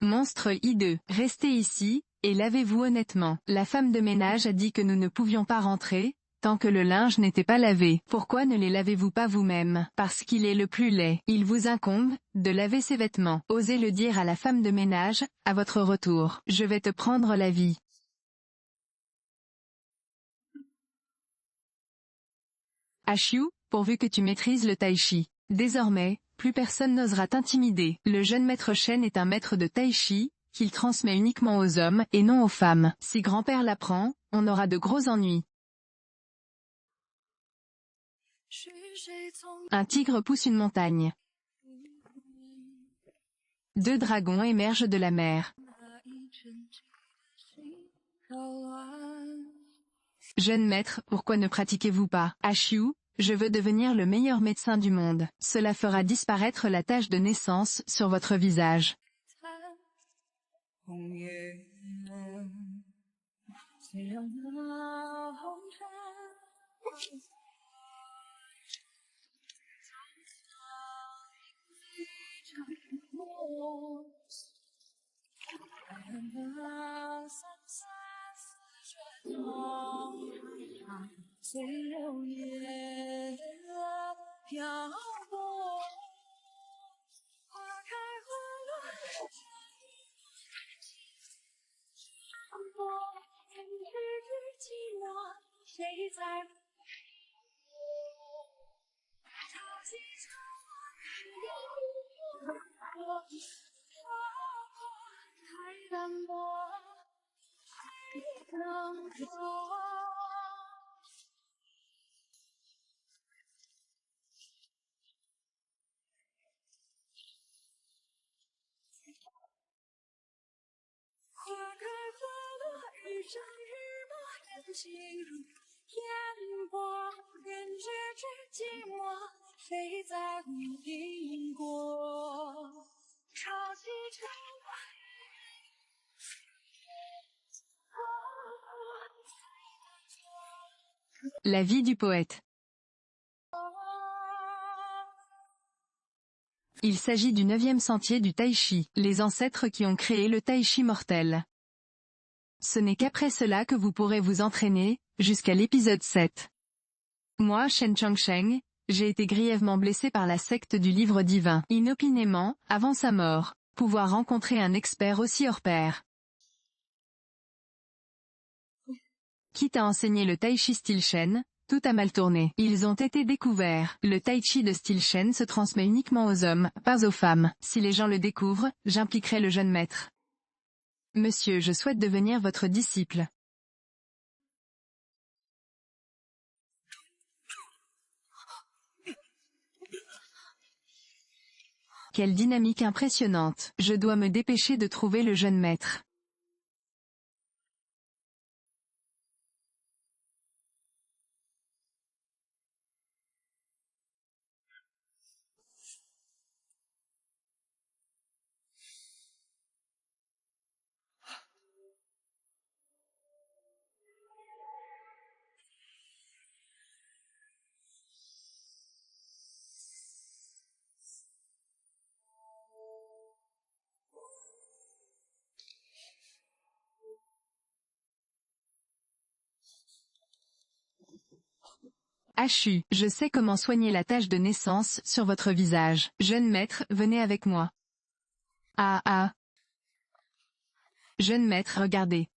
Monstre hideux, restez ici, et lavez-vous honnêtement. La femme de ménage a dit que nous ne pouvions pas rentrer, tant que le linge n'était pas lavé. Pourquoi ne les lavez-vous pas vous-même? Parce qu'il est le plus laid. Il vous incombe de laver ses vêtements. Osez le dire à la femme de ménage, à votre retour. Je vais te prendre la vie. Ashu, pourvu que tu maîtrises le tai chi. Désormais, plus personne n'osera t'intimider. Le jeune maître Shen est un maître de tai chi, qu'il transmet uniquement aux hommes et non aux femmes. Si grand-père l'apprend, on aura de gros ennuis. Un tigre pousse une montagne. Deux dragons émergent de la mer. Jeune maître, pourquoi ne pratiquez-vous pas? Ashu, je veux devenir le meilleur médecin du monde. Cela fera disparaître la tache de naissance sur votre visage. La vie du poète. Il s'agit du 9e sentier du tai chi, les ancêtres qui ont créé le tai chi mortel. Ce n'est qu'après cela que vous pourrez vous entraîner, jusqu'à l'épisode 7. Moi, Shen Changsheng, j'ai été grièvement blessé par la secte du livre divin. Inopinément, avant sa mort, pouvoir rencontrer un expert aussi hors pair. Quitte à enseigner le tai chi style Shen, tout a mal tourné. Ils ont été découverts. Le tai chi de style Shen se transmet uniquement aux hommes, pas aux femmes. Si les gens le découvrent, j'impliquerai le jeune maître. Monsieur, je souhaite devenir votre disciple. Quelle dynamique impressionnante. Je dois me dépêcher de trouver le jeune maître. Ashu, je sais comment soigner la tache de naissance sur votre visage. Jeune maître, venez avec moi. Ah ah. Jeune maître, regardez.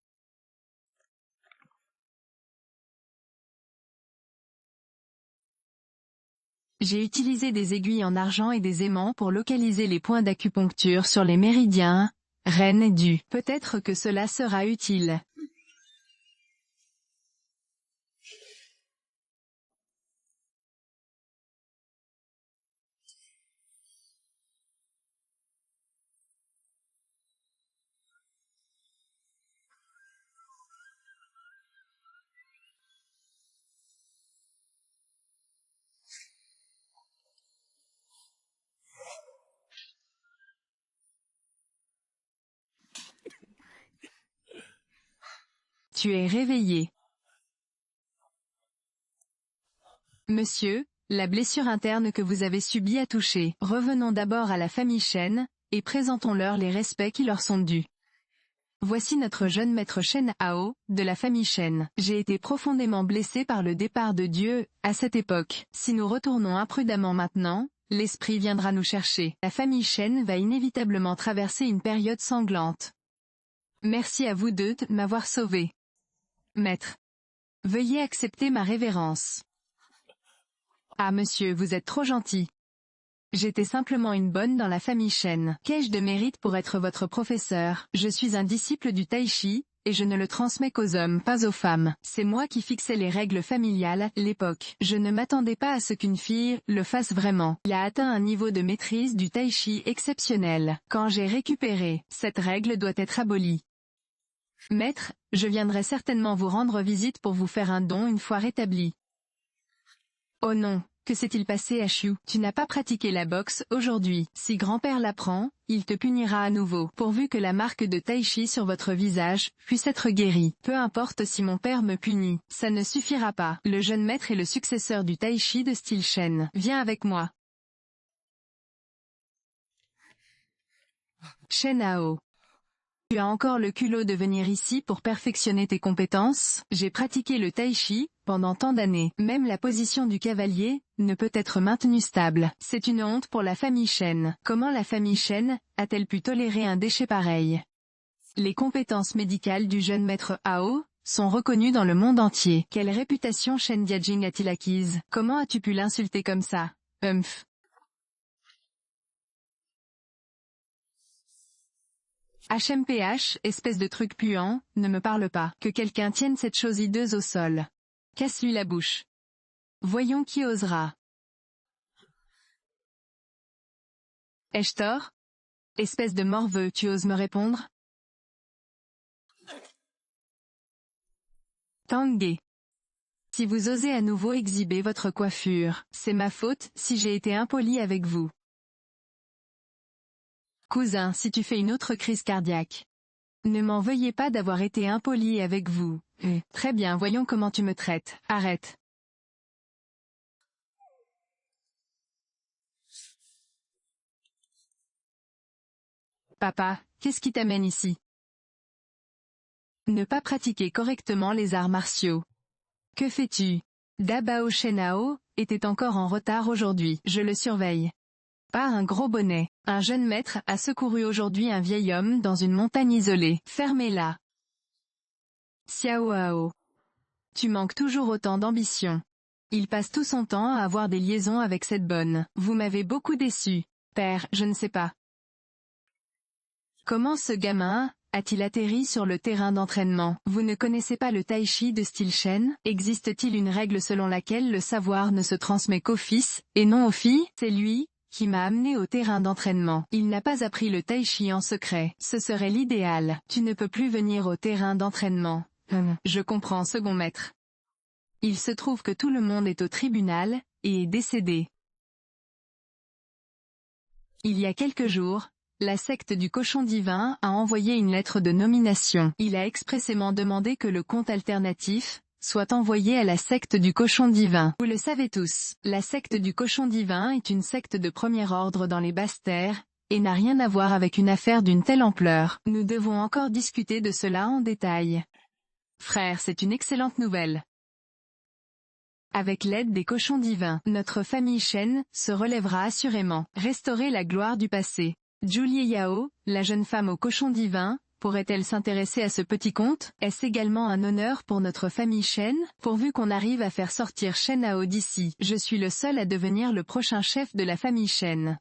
J'ai utilisé des aiguilles en argent et des aimants pour localiser les points d'acupuncture sur les méridiens, Ren et Du. Peut-être que cela sera utile. Tu es réveillé. Monsieur, la blessure interne que vous avez subie a touché. Revenons d'abord à la famille Shen, et présentons-leur les respects qui leur sont dus. Voici notre jeune maître Shen Hao, de la famille Shen. J'ai été profondément blessé par le départ de Dieu, à cette époque. Si nous retournons imprudemment maintenant, l'esprit viendra nous chercher. La famille Shen va inévitablement traverser une période sanglante. Merci à vous deux de m'avoir sauvé. Maître. Veuillez accepter ma révérence. Ah monsieur, vous êtes trop gentil. J'étais simplement une bonne dans la famille Shen. Qu'ai-je de mérite pour être votre professeur? Je suis un disciple du Tai Chi, et je ne le transmets qu'aux hommes, pas aux femmes. C'est moi qui fixais les règles familiales, à l'époque. Je ne m'attendais pas à ce qu'une fille le fasse vraiment. Il a atteint un niveau de maîtrise du Tai Chi exceptionnel. Quand j'ai récupéré, cette règle doit être abolie. Maître, je viendrai certainement vous rendre visite pour vous faire un don une fois rétabli. Oh non. Que s'est-il passé à Xiu? Tu n'as pas pratiqué la boxe aujourd'hui. Si grand-père l'apprend, il te punira à nouveau. Pourvu que la marque de Tai Chi sur votre visage puisse être guérie. Peu importe si mon père me punit, ça ne suffira pas. Le jeune maître est le successeur du Tai Chi de style Shen. Viens avec moi. Shen Hao. Tu as encore le culot de venir ici pour perfectionner tes compétences? J'ai pratiqué le Tai Chi pendant tant d'années. Même la position du cavalier ne peut être maintenue stable. C'est une honte pour la famille Shen. Comment la famille Shen a-t-elle pu tolérer un déchet pareil? Les compétences médicales du jeune maître Hao sont reconnues dans le monde entier. Quelle réputation Shen Diajing a-t-il acquise? Comment as-tu pu l'insulter comme ça? HMPH, espèce de truc puant, ne me parle pas. Que quelqu'un tienne cette chose hideuse au sol. Casse-lui la bouche. Voyons qui osera. Ai-je tort? Espèce de morveux, tu oses me répondre? Tangé. Si vous osez à nouveau exhiber votre coiffure, c'est ma faute si j'ai été impoli avec vous. Cousin, si tu fais une autre crise cardiaque. Ne m'en veuillez pas d'avoir été impoli avec vous. Très bien, voyons comment tu me traites. Arrête. Papa, qu'est-ce qui t'amène ici? Ne pas pratiquer correctement les arts martiaux. Que fais-tu? Dabao Shenhao était encore en retard aujourd'hui. Je le surveille. Pas un gros bonnet. Un jeune maître a secouru aujourd'hui un vieil homme dans une montagne isolée. Fermez-la. Xiao Hao. Tu manques toujours autant d'ambition. Il passe tout son temps à avoir des liaisons avec cette bonne. Vous m'avez beaucoup déçu. Père, je ne sais pas. Comment ce gamin a-t-il atterri sur le terrain d'entraînement? Vous ne connaissez pas le Tai Chi de style Shen? Existe-t-il une règle selon laquelle le savoir ne se transmet qu'aux fils, et non aux filles? C'est lui qui m'a amené au terrain d'entraînement. Il n'a pas appris le Tai Chi en secret. Ce serait l'idéal. Tu ne peux plus venir au terrain d'entraînement. Je comprends, second maître. Il se trouve que tout le monde est au tribunal, et est décédé. Il y a quelques jours, la secte du cochon divin a envoyé une lettre de nomination. Il a expressément demandé que le compte alternatif soit envoyé à la secte du cochon divin. Vous le savez tous, la secte du cochon divin est une secte de premier ordre dans les basses terres, et n'a rien à voir avec une affaire d'une telle ampleur. Nous devons encore discuter de cela en détail. Frère, c'est une excellente nouvelle. Avec l'aide des cochons divins, notre famille Shen se relèvera assurément. Restaurer la gloire du passé. Julie Yao, la jeune femme au cochon divin, pourrait-elle s'intéresser à ce petit conte? Est-ce également un honneur pour notre famille Shen? Pourvu qu'on arrive à faire sortir Shen Hao d'ici, je suis le seul à devenir le prochain chef de la famille Shen.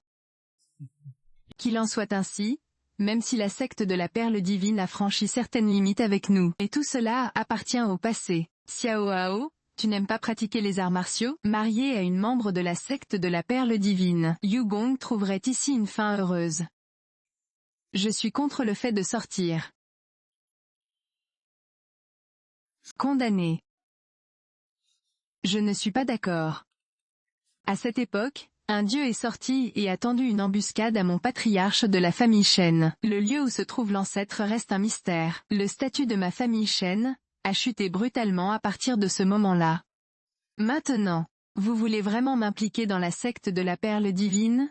Qu'il en soit ainsi, même si la secte de la perle divine a franchi certaines limites avec nous. Et tout cela appartient au passé. Xiao Hao, tu n'aimes pas pratiquer les arts martiaux? Marié à une membre de la secte de la perle divine, Yu Gong trouverait ici une fin heureuse. Je suis contre le fait de sortir. Condamné. Je ne suis pas d'accord. À cette époque, un dieu est sorti et a tendu une embuscade à mon patriarche de la famille Shen. Le lieu où se trouve l'ancêtre reste un mystère. Le statut de ma famille Shen a chuté brutalement à partir de ce moment-là. Maintenant, vous voulez vraiment m'impliquer dans la secte de la perle divine?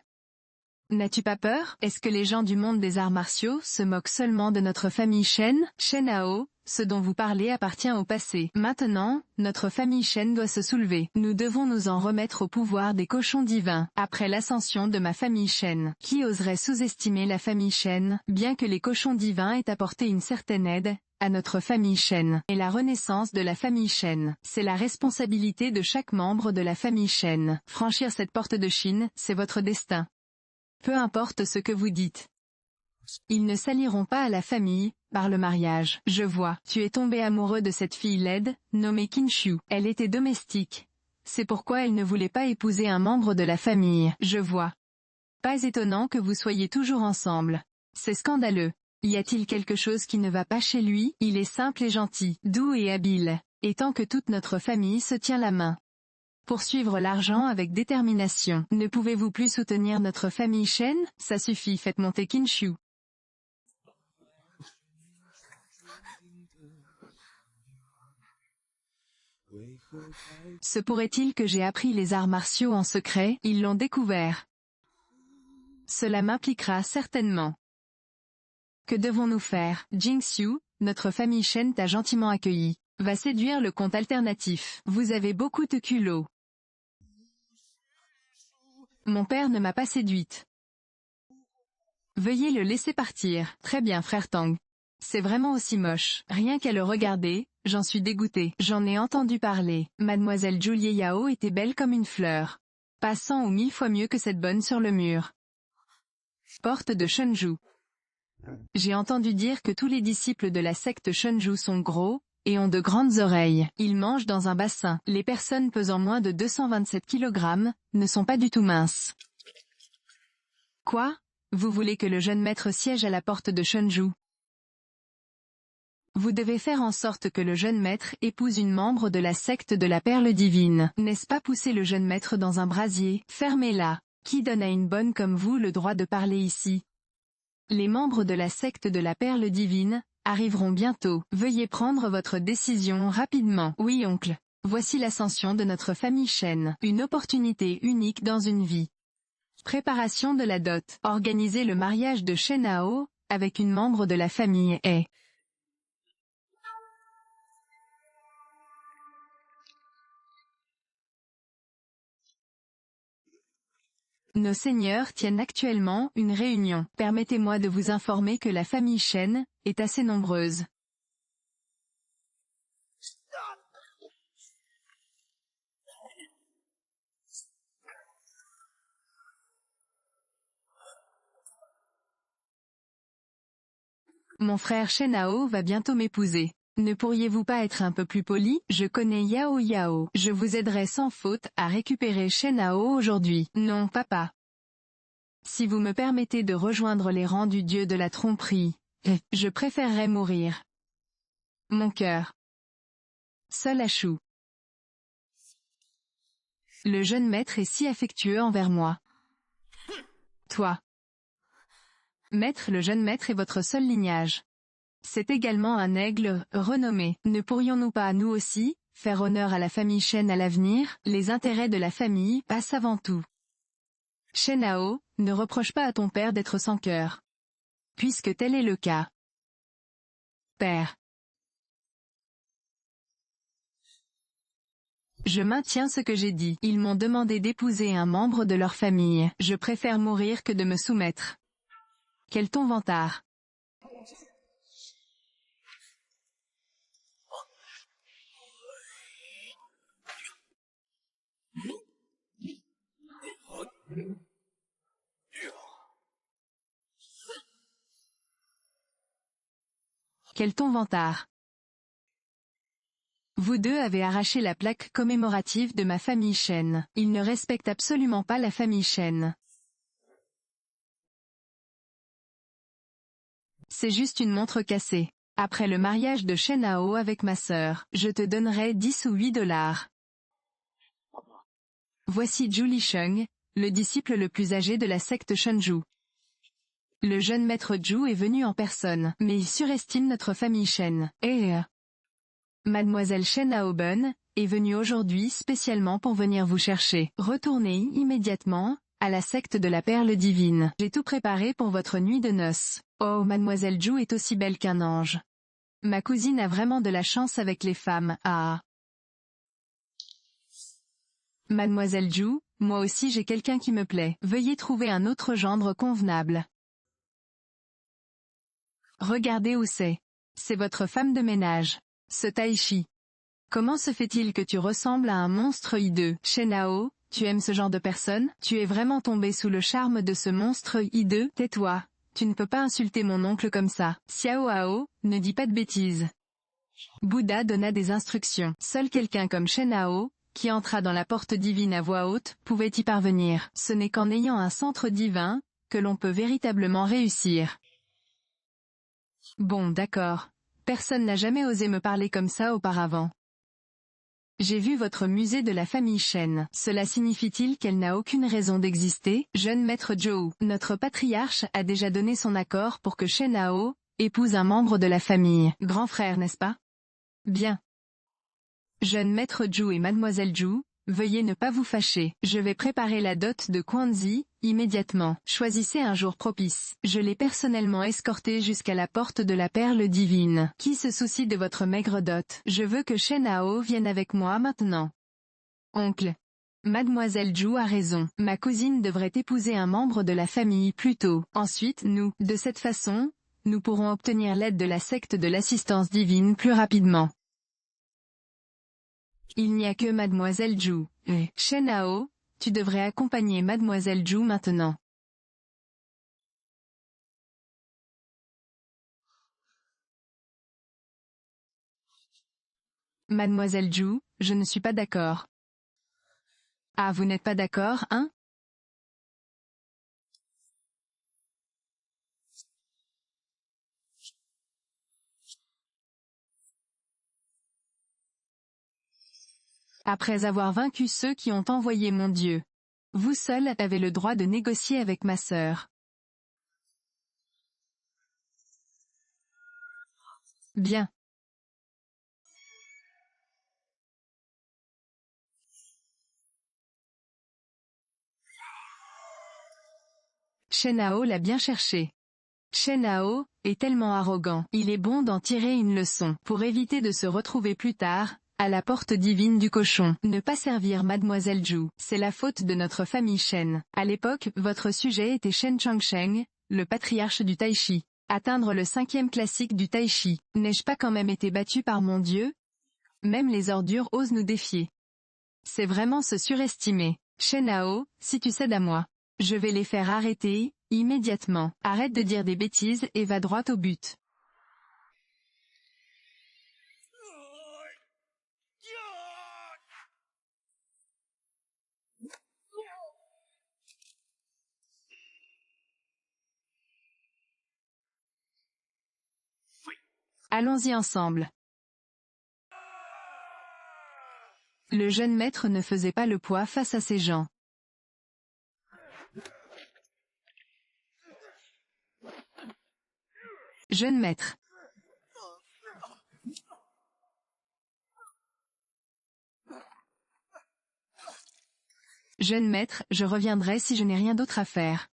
N'as-tu pas peur? Est-ce que les gens du monde des arts martiaux se moquent seulement de notre famille Shen? Shenhao, ce dont vous parlez appartient au passé. Maintenant, notre famille Shen doit se soulever. Nous devons nous en remettre au pouvoir des cochons divins. Après l'ascension de ma famille Shen, qui oserait sous-estimer la famille Shen, bien que les cochons divins aient apporté une certaine aide à notre famille Shen. Et la renaissance de la famille Shen, c'est la responsabilité de chaque membre de la famille Shen. Franchir cette porte de Chine, c'est votre destin. Peu importe ce que vous dites. Ils ne s'allieront pas à la famille, par le mariage. Je vois, tu es tombé amoureux de cette fille laide, nommée Qinshu. Elle était domestique. C'est pourquoi elle ne voulait pas épouser un membre de la famille. Je vois. Pas étonnant que vous soyez toujours ensemble. C'est scandaleux. Y a-t-il quelque chose qui ne va pas chez lui? Il est simple et gentil, doux et habile. Et tant que toute notre famille se tient la main. Poursuivre l'argent avec détermination. Ne pouvez-vous plus soutenir notre famille Shen? Ça suffit, faites monter Qinshu. Se pourrait-il que j'ai appris les arts martiaux en secret? Ils l'ont découvert. Cela m'impliquera certainement. Que devons-nous faire? Jingxiu, notre famille Shen t'a gentiment accueilli. Va séduire le compte alternatif. Vous avez beaucoup de culot. Mon père ne m'a pas séduite. Veuillez le laisser partir. Très bien, frère Tang. C'est vraiment aussi moche. Rien qu'à le regarder, j'en suis dégoûté. J'en ai entendu parler. Mademoiselle Julie Yao était belle comme une fleur. Pas 100 ou 1000 fois mieux que cette bonne sur le mur. Porte de Shenzhou. J'ai entendu dire que tous les disciples de la secte Shenzhou sont gros, et ont de grandes oreilles. Ils mangent dans un bassin. Les personnes pesant moins de 227 kg, ne sont pas du tout minces. Quoi? Vous voulez que le jeune maître siège à la porte de Shenzhou? Vous devez faire en sorte que le jeune maître épouse une membre de la secte de la perle divine. N'est-ce pas pousser le jeune maître dans un brasier? Fermez-la. Qui donne à une bonne comme vous le droit de parler ici? Les membres de la secte de la perle divine arriveront bientôt. Veuillez prendre votre décision rapidement. Oui, oncle. Voici l'ascension de notre famille Shen. Une opportunité unique dans une vie. Préparation de la dot. Organiser le mariage de Shenhao avec une membre de la famille est. Nos seigneurs tiennent actuellement une réunion. Permettez-moi de vous informer que la famille Shen est assez nombreuse. Mon frère Shenhao va bientôt m'épouser. Ne pourriez-vous pas être un peu plus poli? Je connais Yao Yao. Je vous aiderai sans faute à récupérer Shenhao aujourd'hui. Non, papa. Si vous me permettez de rejoindre les rangs du dieu de la tromperie, je préférerais mourir. Mon cœur. Seul Achou. Le jeune maître est si affectueux envers moi. Toi. Maître, le jeune maître est votre seul lignage. C'est également un aigle renommé. Ne pourrions-nous pas, nous aussi, faire honneur à la famille Shen à l'avenir? Les intérêts de la famille passent avant tout. Shenhao, ne reproche pas à ton père d'être sans cœur. Puisque tel est le cas. Père. Je maintiens ce que j'ai dit. Ils m'ont demandé d'épouser un membre de leur famille. Je préfère mourir que de me soumettre. Quel ton vantard. Quel ton vantard. Vous deux avez arraché la plaque commémorative de ma famille Shen. Ils ne respectent absolument pas la famille Shen. C'est juste une montre cassée. Après le mariage de Shenhao avec ma sœur, je te donnerai 10 ou 8 $. Voici Julie Sheng, le disciple le plus âgé de la secte Shenzhou. Le jeune maître Zhu est venu en personne, mais il surestime notre famille Shen. Mademoiselle Shenhao est venue aujourd'hui spécialement pour venir vous chercher. Retournez immédiatement à la secte de la perle divine. J'ai tout préparé pour votre nuit de noces. Oh, Mademoiselle Zhu est aussi belle qu'un ange. Ma cousine a vraiment de la chance avec les femmes, ah. Mademoiselle Zhu, moi aussi j'ai quelqu'un qui me plaît. Veuillez trouver un autre gendre convenable. Regardez où c'est. C'est votre femme de ménage. Ce Taishi. Comment se fait-il que tu ressembles à un monstre hideux? Shenao, tu aimes ce genre de personne? Tu es vraiment tombé sous le charme de ce monstre hideux? Tais-toi. Tu ne peux pas insulter mon oncle comme ça. Xiao Hao, ne dis pas de bêtises. Bouddha donna des instructions. Seul quelqu'un comme Shenao, qui entra dans la porte divine à voix haute, pouvait y parvenir. Ce n'est qu'en ayant un centre divin, que l'on peut véritablement réussir. Bon, d'accord. Personne n'a jamais osé me parler comme ça auparavant. J'ai vu votre musée de la famille Shen. Cela signifie-t-il qu'elle n'a aucune raison d'exister? Jeune maître Zhou, notre patriarche a déjà donné son accord pour que Shen Hao épouse un membre de la famille. Grand frère, n'est-ce pas? Bien. Jeune maître Zhou et mademoiselle Zhou, veuillez ne pas vous fâcher. Je vais préparer la dot de Quanzi, immédiatement. Choisissez un jour propice. Je l'ai personnellement escorté jusqu'à la porte de la perle divine. Qui se soucie de votre maigre dot? Je veux que Shen Hao vienne avec moi maintenant. Oncle. Mademoiselle Zhou a raison. Ma cousine devrait épouser un membre de la famille plus tôt. Ensuite, de cette façon, nous pourrons obtenir l'aide de la secte de l'assistance divine plus rapidement. Il n'y a que Mademoiselle Zhou. Shen Hao, tu devrais accompagner Mademoiselle Zhou maintenant. Mademoiselle Zhou, je ne suis pas d'accord. Ah, vous n'êtes pas d'accord, hein? Après avoir vaincu ceux qui ont envoyé mon Dieu. Vous seul avez le droit de négocier avec ma sœur. Bien. Shen Hao l'a bien cherché. Shen Hao est tellement arrogant. Il est bon d'en tirer une leçon. Pour éviter de se retrouver plus tard, à la porte divine du cochon. Ne pas servir Mademoiselle Zhou. C'est la faute de notre famille Shen. À l'époque, votre sujet était Shen Changsheng, le patriarche du Taishi. Atteindre le 5e classique du Taishi. N'ai-je pas quand même été battu par mon Dieu? Même les ordures osent nous défier. C'est vraiment se surestimer. Shen Hao, si tu cèdes à moi, je vais les faire arrêter, immédiatement. Arrête de dire des bêtises et va droit au but. Allons-y ensemble. Le jeune maître ne faisait pas le poids face à ces gens. Jeune maître. Jeune maître, je reviendrai si je n'ai rien d'autre à faire.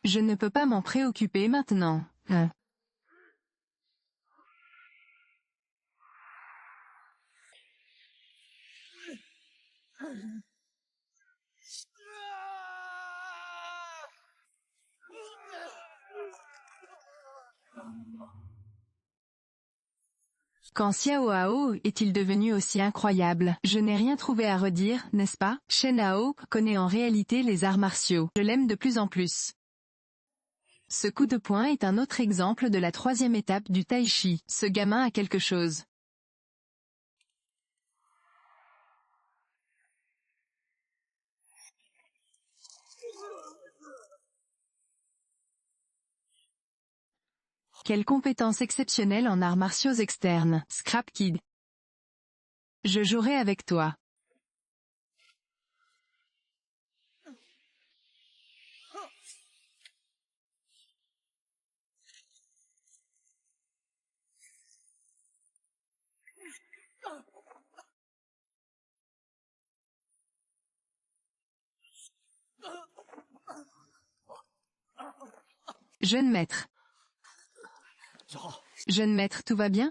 Je ne peux pas m'en préoccuper maintenant. Quand Xiao Hao est-il devenu aussi incroyable? Je n'ai rien trouvé à redire, n'est-ce pas? Shen Hao connaît en réalité les arts martiaux. Je l'aime de plus en plus. Ce coup de poing est un autre exemple de la 3e étape du Tai Chi. Ce gamin a quelque chose. Quelle compétence exceptionnelle en arts martiaux externes, Scrap Kid. Je jouerai avec toi. Jeune maître. Jeune maître, tout va bien?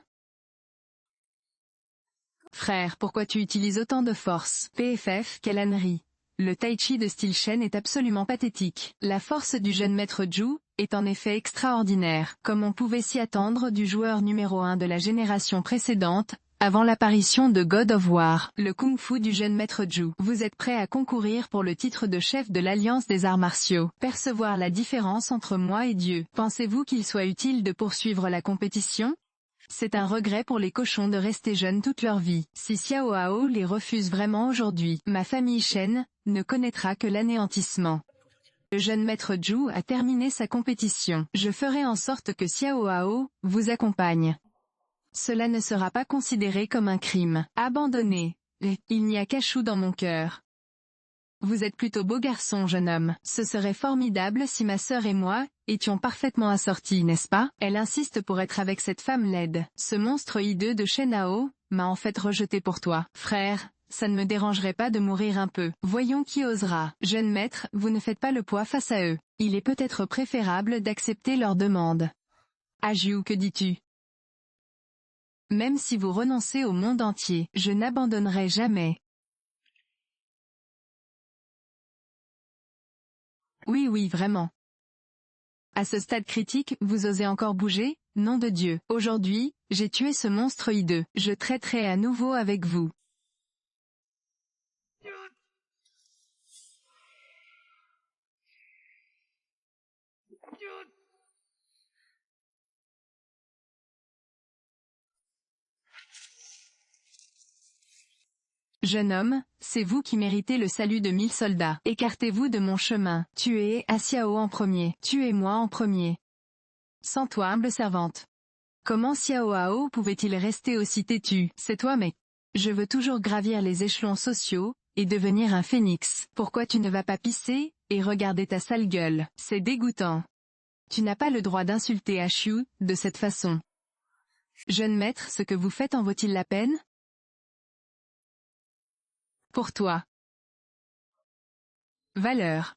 Frère, pourquoi tu utilises autant de force? PFF, quelle ânerie. Le tai chi de style Shen est absolument pathétique. La force du jeune maître Zhu est en effet extraordinaire, comme on pouvait s'y attendre du joueur numéro 1 de la génération précédente, avant l'apparition de God of War. Le kung-fu du jeune maître Zhu. Vous êtes prêt à concourir pour le titre de chef de l'Alliance des arts martiaux. Percevoir la différence entre moi et Dieu. Pensez-vous qu'il soit utile de poursuivre la compétition? C'est un regret pour les cochons de rester jeunes toute leur vie. Si Xiao Hao les refuse vraiment aujourd'hui, ma famille Shen ne connaîtra que l'anéantissement. Le jeune maître Zhu a terminé sa compétition. Je ferai en sorte que Xiao Hao vous accompagne. Cela ne sera pas considéré comme un crime. Abandonné. Il n'y a qu'Achou dans mon cœur. Vous êtes plutôt beau garçon, jeune homme. Ce serait formidable si ma sœur et moi étions parfaitement assortis, n'est-ce pas? Elle insiste pour être avec cette femme laide. Ce monstre hideux de Shen Hao m'a en fait rejeté pour toi. Frère, ça ne me dérangerait pas de mourir un peu. Voyons qui osera. Jeune maître, vous ne faites pas le poids face à eux. Il est peut-être préférable d'accepter leur demande. Ajiu, que dis-tu? Même si vous renoncez au monde entier, je n'abandonnerai jamais. Oui, oui, vraiment. À ce stade critique, vous osez encore bouger? Nom de Dieu. Aujourd'hui, j'ai tué ce monstre hideux. Je traiterai à nouveau avec vous. Jeune homme, c'est vous qui méritez le salut de 1000 soldats. Écartez-vous de mon chemin. Tuez Xiao en premier. Tuez-moi en premier. Sans toi, humble servante. Comment Xiao Hao pouvait-il rester aussi têtu? C'est toi, mec. Je veux toujours gravir les échelons sociaux et devenir un phénix. Pourquoi tu ne vas pas pisser et regarder ta sale gueule? C'est dégoûtant. Tu n'as pas le droit d'insulter Achiu de cette façon. Jeune maître, ce que vous faites en vaut-il la peine? Pour toi. Valeur.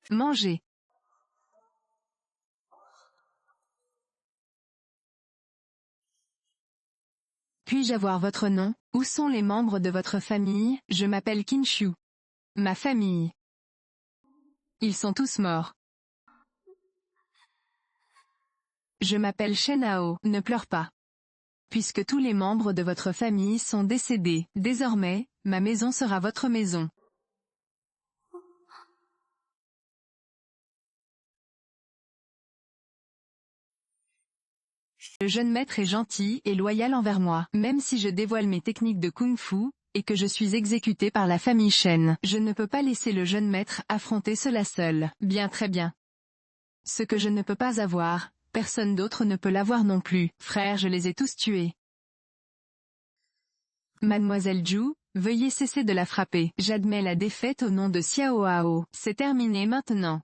Manger. Puis-je avoir votre nom? Où sont les membres de votre famille? Je m'appelle Kinshu. Ma famille. Ils sont tous morts. Je m'appelle Shen Hao. Ne pleure pas. Puisque tous les membres de votre famille sont décédés, désormais, ma maison sera votre maison. Le jeune maître est gentil et loyal envers moi, même si je dévoile mes techniques de kung-fu, et que je suis exécuté par la famille Shen. Je ne peux pas laisser le jeune maître affronter cela seul. Bien, très bien. Ce que je ne peux pas avoir, personne d'autre ne peut l'avoir non plus. Frère, je les ai tous tués. Mademoiselle Zhu, veuillez cesser de la frapper. J'admets la défaite au nom de Xiao Hao. C'est terminé maintenant.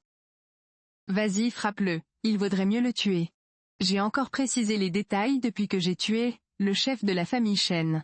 Vas-y, frappe-le. Il vaudrait mieux le tuer. J'ai encore précisé les détails depuis que j'ai tué le chef de la famille Shen.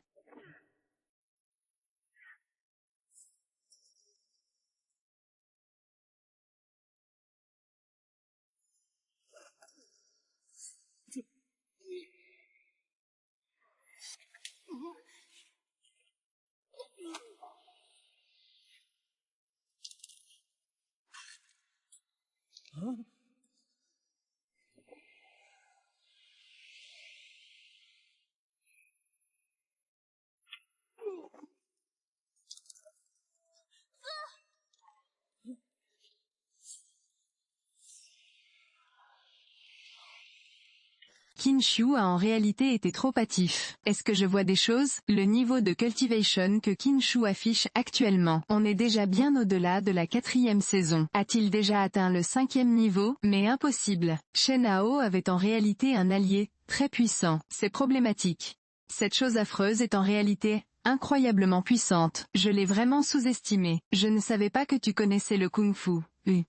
Kinshu a en réalité été trop hâtif. Est-ce que je vois des choses? Le niveau de cultivation que Kinshu affiche actuellement. On est déjà bien au-delà de la 4e saison. A-t-il déjà atteint le 5e niveau? Mais impossible. Shen Hao avait en réalité un allié très puissant. C'est problématique. Cette chose affreuse est en réalité incroyablement puissante. Je l'ai vraiment sous-estimé. Je ne savais pas que tu connaissais le kung-fu.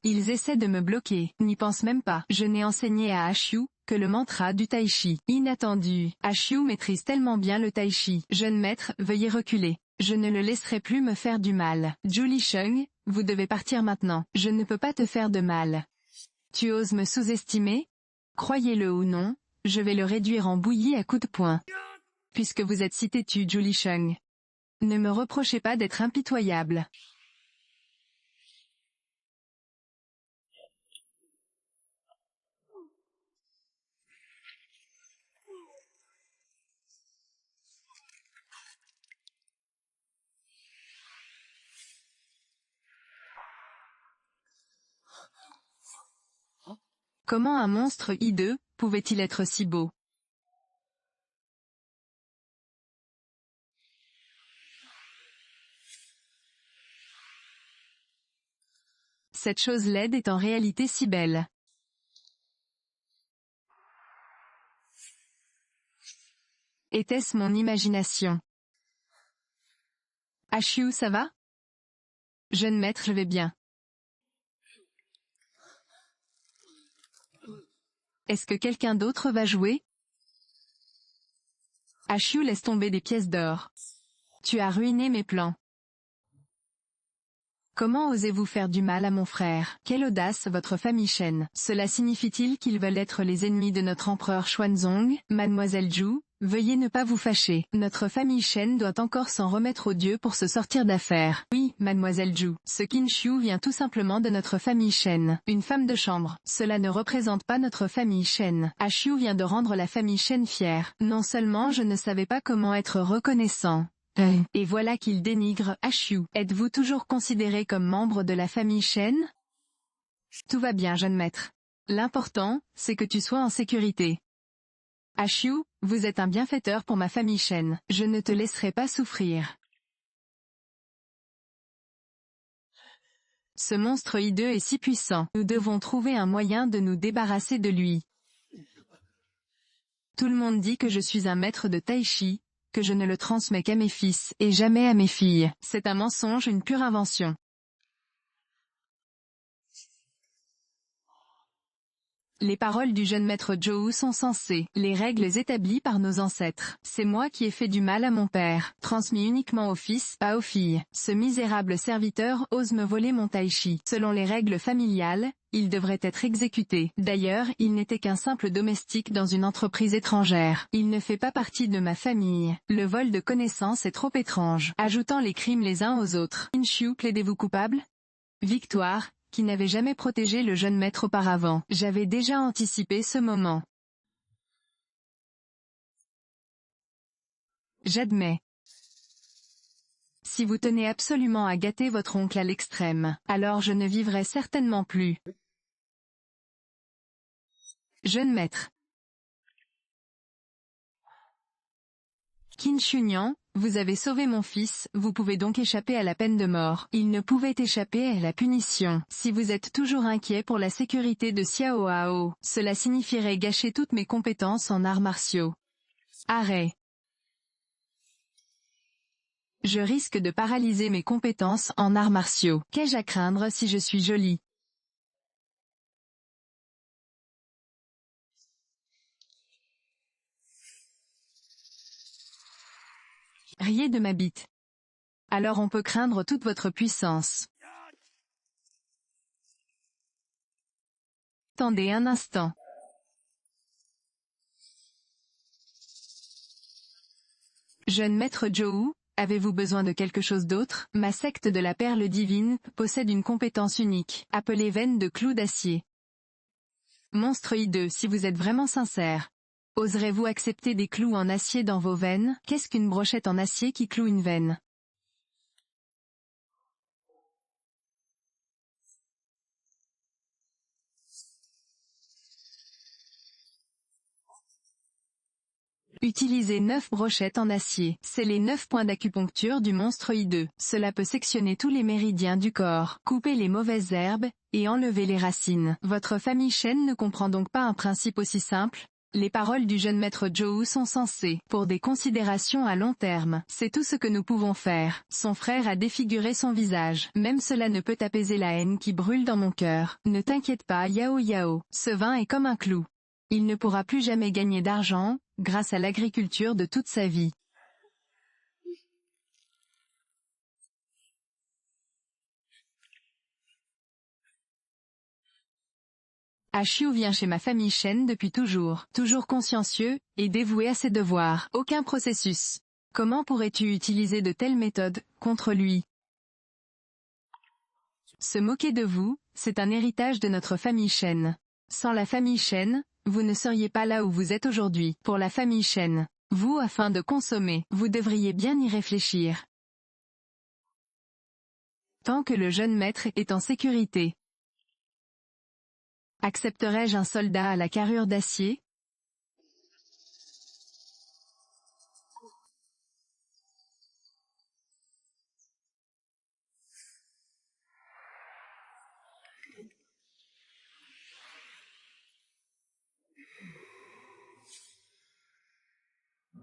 Ils essaient de me bloquer. N'y pense même pas. Je n'ai enseigné à Ashu que le mantra du tai chi. Inattendu. Ashu maîtrise tellement bien le tai chi. Jeune maître, veuillez reculer. Je ne le laisserai plus me faire du mal. Julie Sheng, vous devez partir maintenant. Je ne peux pas te faire de mal. Tu oses me sous-estimer? Croyez-le ou non, je vais le réduire en bouillie à coups de poing. Puisque vous êtes si têtu, Julie Sheng. Ne me reprochez pas d'être impitoyable. Comment un monstre hideux pouvait-il être si beau? Cette chose laide est en réalité si belle. Était-ce mon imagination? Ashu, ça va? Jeune maître, je vais bien. Est-ce que quelqu'un d'autre va jouer? Ashu laisse tomber des pièces d'or. Tu as ruiné mes plans. Comment osez-vous faire du mal à mon frère? Quelle audace, votre famille Shen. Cela signifie-t-il qu'ils veulent être les ennemis de notre empereur Xuanzong? Mademoiselle Zhu, veuillez ne pas vous fâcher. Notre famille Shen doit encore s'en remettre au Dieu pour se sortir d'affaire. Oui, Mademoiselle Zhu, ce Qin Shu vient tout simplement de notre famille Shen. Une femme de chambre. Cela ne représente pas notre famille Shen. Ashu vient de rendre la famille Shen fière. Non seulement je ne savais pas comment être reconnaissant. Et voilà qu'il dénigre Ashu. Êtes-vous toujours considéré comme membre de la famille Shen? Tout va bien, jeune maître. L'important, c'est que tu sois en sécurité. Ashu, vous êtes un bienfaiteur pour ma famille Shen. Je ne te laisserai pas souffrir. Ce monstre hideux est si puissant. Nous devons trouver un moyen de nous débarrasser de lui. Tout le monde dit que je suis un maître de tai chi, que je ne le transmets qu'à mes fils, et jamais à mes filles. C'est un mensonge, une pure invention. Les paroles du jeune maître Zhou sont sensées, les règles établies par nos ancêtres. C'est moi qui ai fait du mal à mon père, transmis uniquement aux fils, pas aux filles. Ce misérable serviteur ose me voler mon tai chi. Selon les règles familiales, il devrait être exécuté. D'ailleurs, il n'était qu'un simple domestique dans une entreprise étrangère. Il ne fait pas partie de ma famille. Le vol de connaissances est trop étrange. Ajoutant les crimes les uns aux autres. Qin Shu, plaidez-vous coupable? Victoire, qui n'avait jamais protégé le jeune maître auparavant. J'avais déjà anticipé ce moment. J'admets. Si vous tenez absolument à gâter votre oncle à l'extrême, alors je ne vivrai certainement plus. Jeune maître. Qin Shunyan, vous avez sauvé mon fils, vous pouvez donc échapper à la peine de mort. Il ne pouvait échapper à la punition. Si vous êtes toujours inquiet pour la sécurité de Xiao Hao, cela signifierait gâcher toutes mes compétences en arts martiaux. Arrêt. Je risque de paralyser mes compétences en arts martiaux. Qu'ai-je à craindre si je suis jolie? Riez de ma bite. Alors on peut craindre toute votre puissance. Attendez un instant. Jeune maître Zhou, avez-vous besoin de quelque chose d'autre? Ma secte de la perle divine possède une compétence unique, appelée veine de clou d'acier. Monstre hideux, si vous êtes vraiment sincère. Oserez-vous accepter des clous en acier dans vos veines? Qu'est-ce qu'une brochette en acier qui cloue une veine? Utilisez 9 brochettes en acier. C'est les 9 points d'acupuncture du monstre hideux. Cela peut sectionner tous les méridiens du corps, couper les mauvaises herbes, et enlever les racines. Votre famille Shen ne comprend donc pas un principe aussi simple? Les paroles du jeune maître Zhou sont censées, pour des considérations à long terme. C'est tout ce que nous pouvons faire. Son frère a défiguré son visage. Même cela ne peut apaiser la haine qui brûle dans mon cœur. Ne t'inquiète pas Yao Yao. Ce vin est comme un clou. Il ne pourra plus jamais gagner d'argent, grâce à l'agriculture de toute sa vie. Ashiu vient chez ma famille Shen depuis toujours consciencieux, et dévoué à ses devoirs. Aucun processus. Comment pourrais-tu utiliser de telles méthodes, contre lui? Se moquer de vous, c'est un héritage de notre famille Shen. Sans la famille Shen, vous ne seriez pas là où vous êtes aujourd'hui. Pour la famille Shen, vous afin de consommer, vous devriez bien y réfléchir. Tant que le jeune maître est en sécurité. Accepterais-je un soldat à la carrure d'acier?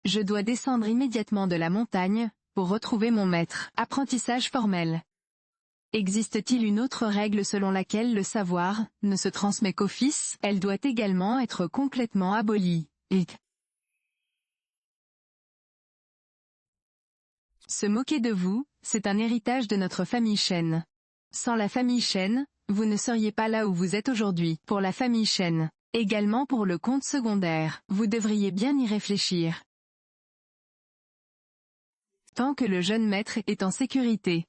Je dois descendre immédiatement de la montagne, pour retrouver mon maître. Apprentissage formel. Existe-t-il une autre règle selon laquelle le savoir ne se transmet qu'au fils? Elle doit également être complètement abolie. Se moquer de vous, c'est un héritage de notre famille Shen. Sans la famille Shen, vous ne seriez pas là où vous êtes aujourd'hui. Pour la famille Shen, également pour le compte secondaire, vous devriez bien y réfléchir. Tant que le jeune maître est en sécurité.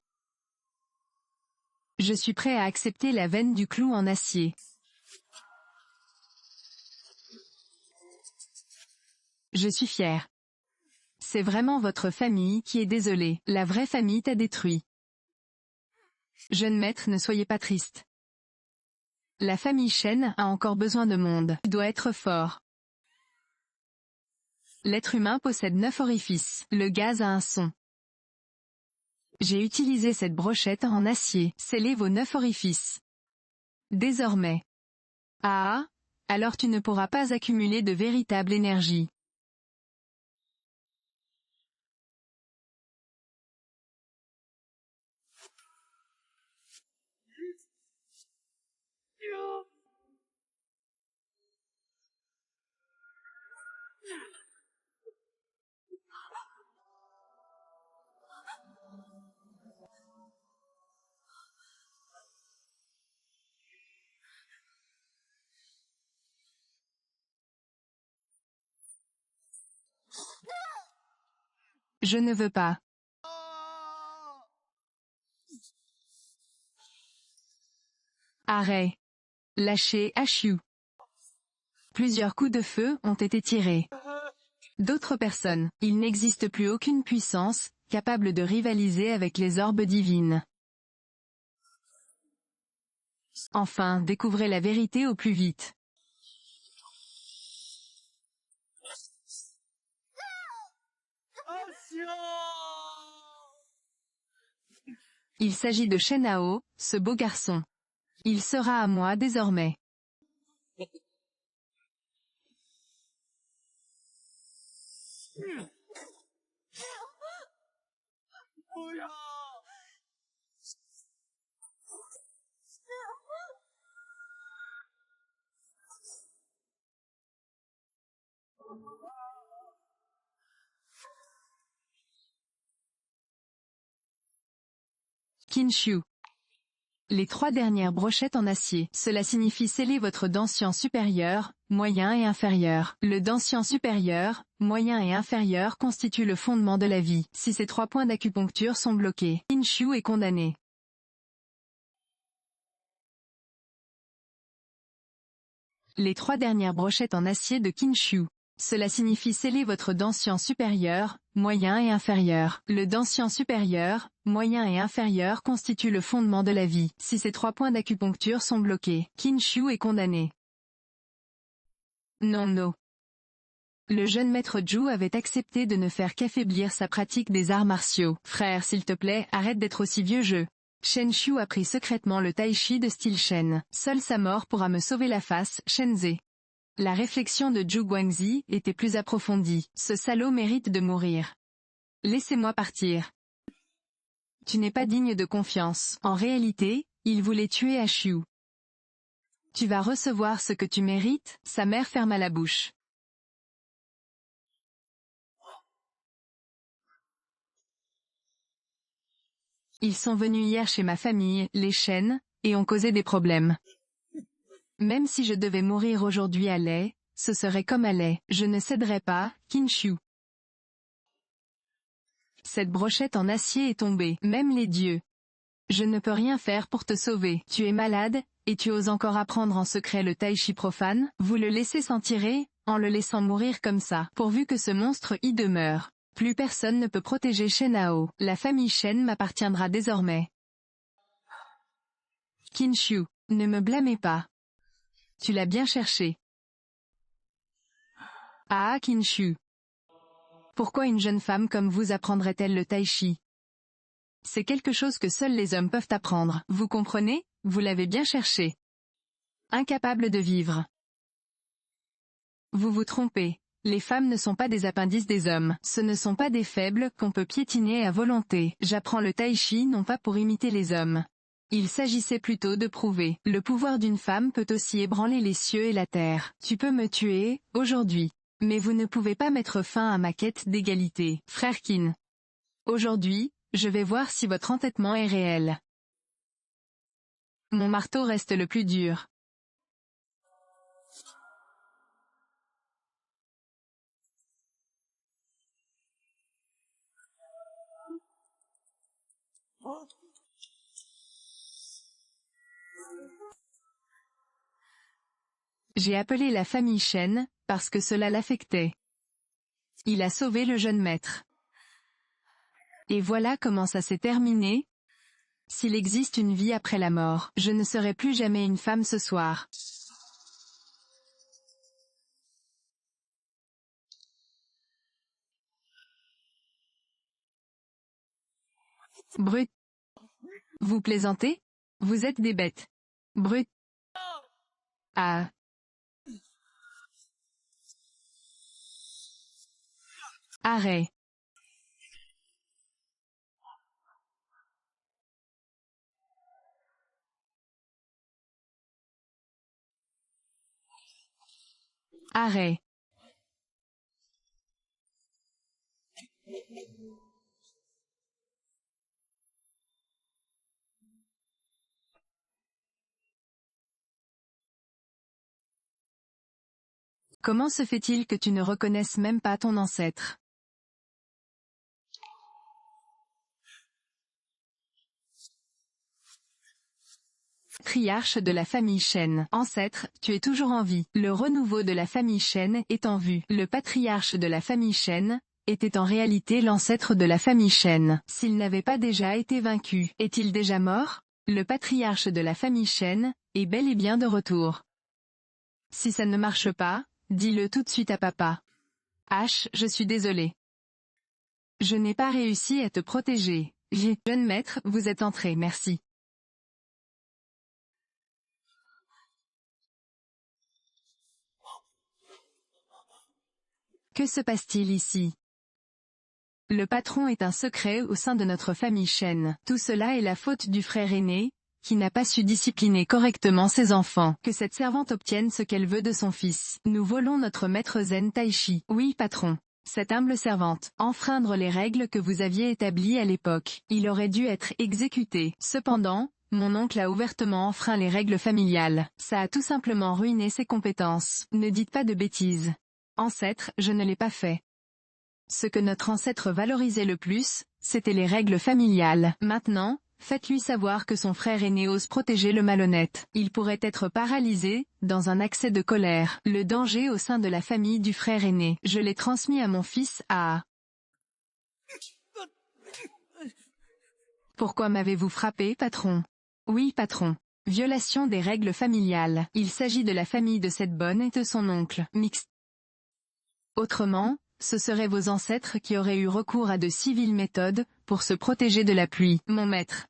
Je suis prêt à accepter la veine du clou en acier. Je suis fier. C'est vraiment votre famille qui est désolée. La vraie famille t'a détruit. Jeune maître, ne soyez pas triste. La famille Shen a encore besoin de monde. Tu dois être fort. L'être humain possède 9 orifices. Le gaz a un son. J'ai utilisé cette brochette en acier. Scellez vos 9 orifices. Désormais. Ah, alors tu ne pourras pas accumuler de véritable énergie. Je ne veux pas. Arrêt. Lâchez Ashiu. Plusieurs coups de feu ont été tirés. D'autres personnes, il n'existe plus aucune puissance, capable de rivaliser avec les orbes divines. Enfin, découvrez la vérité au plus vite. Il s'agit de Shenhao, ce beau garçon. Il sera à moi désormais. Kinshu. Les 3 dernières brochettes en acier. Cela signifie sceller votre dansien supérieur, moyen et inférieur. Le dansien supérieur, moyen et inférieur constitue le fondement de la vie. Si ces 3 points d'acupuncture sont bloqués, Kinshu est condamné. Les 3 dernières brochettes en acier de Kinshu. Cela signifie sceller votre dansien supérieur, moyen et inférieur. Le dansien supérieur, moyen et inférieur constitue le fondement de la vie. Si ces 3 points d'acupuncture sont bloqués, Kinshu est condamné. Non. Le jeune maître Zhu avait accepté de ne faire qu'affaiblir sa pratique des arts martiaux. Frère, s'il te plaît, arrête d'être aussi vieux jeu. Shen Xiu apprit secrètement le tai chi de style Shen. Seule sa mort pourra me sauver la face, Shen Ze. La réflexion de Zhu Guangzi était plus approfondie. Ce salaud mérite de mourir. Laissez-moi partir. Tu n'es pas digne de confiance. En réalité, il voulait tuer Ashu. Tu vas recevoir ce que tu mérites. Sa mère ferma la bouche. Ils sont venus hier chez ma famille, les Shen, et ont causé des problèmes. Même si je devais mourir aujourd'hui à Lei, ce serait comme à Lei. Je ne céderai pas, Qinshu. Cette brochette en acier est tombée, même les dieux. Je ne peux rien faire pour te sauver. Tu es malade, et tu oses encore apprendre en secret le tai chi profane. Vous le laissez s'en tirer, en le laissant mourir comme ça. Pourvu que ce monstre y demeure. Plus personne ne peut protéger Shenhao. La famille Shen m'appartiendra désormais. Qinshu, ne me blâmez pas. Tu l'as bien cherché. Ah Qinshu. Pourquoi une jeune femme comme vous apprendrait-elle le tai chi? C'est quelque chose que seuls les hommes peuvent apprendre. Vous comprenez? Vous l'avez bien cherché. Incapable de vivre. Vous vous trompez. Les femmes ne sont pas des appendices des hommes. Ce ne sont pas des faibles qu'on peut piétiner à volonté. J'apprends le tai chi non pas pour imiter les hommes. Il s'agissait plutôt de prouver. Le pouvoir d'une femme peut aussi ébranler les cieux et la terre. Tu peux me tuer, aujourd'hui. Mais vous ne pouvez pas mettre fin à ma quête d'égalité, frère Qin. Aujourd'hui, je vais voir si votre entêtement est réel. Mon marteau reste le plus dur. J'ai appelé la famille Shen, parce que cela l'affectait. Il a sauvé le jeune maître. Et voilà comment ça s'est terminé. S'il existe une vie après la mort, je ne serai plus jamais une femme ce soir. Brut. Vous plaisantez? Vous êtes des bêtes. Brut. Ah. Arrêt. Arrêt. Comment se fait-il que tu ne reconnaisses même pas ton ancêtre? Patriarche de la famille Shen. Ancêtre, tu es toujours en vie. Le renouveau de la famille Shen est en vue. Le patriarche de la famille Shen était en réalité l'ancêtre de la famille Shen. S'il n'avait pas déjà été vaincu, est-il déjà mort? Le patriarche de la famille Shen est bel et bien de retour. Si ça ne marche pas, dis-le tout de suite à papa. H, je suis désolé. Je n'ai pas réussi à te protéger. Jeune maître, vous êtes entré, merci. Que se passe-t-il ici? Le patron est un secret au sein de notre famille Shen. Tout cela est la faute du frère aîné, qui n'a pas su discipliner correctement ses enfants. Que cette servante obtienne ce qu'elle veut de son fils. Nous volons notre maître Zen Taichi. Oui patron. Cette humble servante, enfreindre les règles que vous aviez établies à l'époque. Il aurait dû être exécuté. Cependant, mon oncle a ouvertement enfreint les règles familiales. Ça a tout simplement ruiné ses compétences. Ne dites pas de bêtises. Ancêtre, je ne l'ai pas fait. Ce que notre ancêtre valorisait le plus, c'était les règles familiales. Maintenant, faites-lui savoir que son frère aîné ose protéger le malhonnête. Il pourrait être paralysé, dans un accès de colère. Le danger au sein de la famille du frère aîné. Je l'ai transmis à mon fils, à... Pourquoi m'avez-vous frappé, patron? Oui, patron. Violation des règles familiales. Il s'agit de la famille de cette bonne et de son oncle, mixte. Autrement, ce seraient vos ancêtres qui auraient eu recours à de si viles méthodes, pour se protéger de la pluie. Mon maître.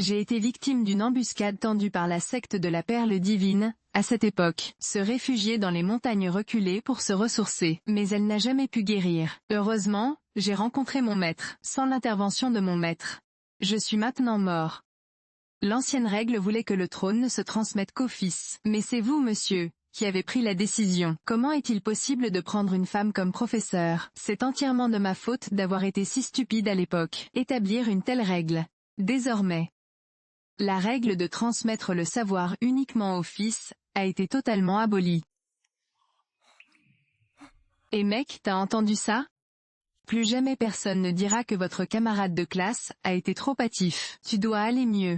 J'ai été victime d'une embuscade tendue par la secte de la Perle Divine, à cette époque, se réfugier dans les montagnes reculées pour se ressourcer, mais elle n'a jamais pu guérir. Heureusement, j'ai rencontré mon maître, sans l'intervention de mon maître. Je suis maintenant mort. L'ancienne règle voulait que le trône ne se transmette qu'au fils. Mais c'est vous, monsieur, qui avez pris la décision. Comment est-il possible de prendre une femme comme professeur? C'est entièrement de ma faute d'avoir été si stupide à l'époque. Établir une telle règle. Désormais, la règle de transmettre le savoir uniquement au fils a été totalement abolie. Et mec, t'as entendu ça? Plus jamais personne ne dira que votre camarade de classe a été trop hâtif. Tu dois aller mieux.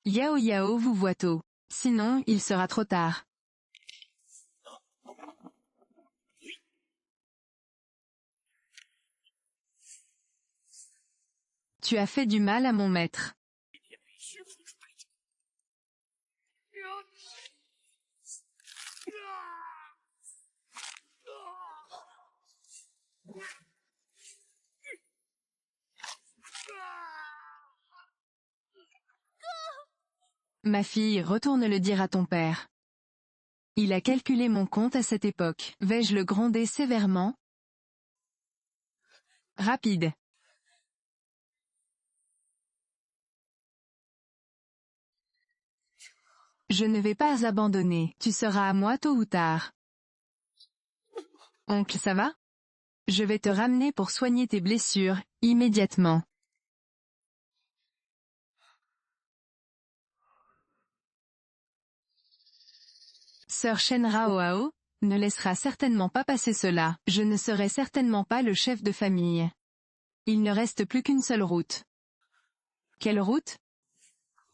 Yao Yao vous voit tôt. Sinon, il sera trop tard. Tu as fait du mal à mon maître. Ma fille, retourne le dire à ton père. Il a calculé mon compte à cette époque. Vais-je le gronder sévèrement? Rapide. Je ne vais pas abandonner. Tu seras à moi tôt ou tard. Oncle, ça va? Je vais te ramener pour soigner tes blessures, immédiatement. Sœur Shenra Oao ne laissera certainement pas passer cela. Je ne serai certainement pas le chef de famille. Il ne reste plus qu'une seule route. Quelle route?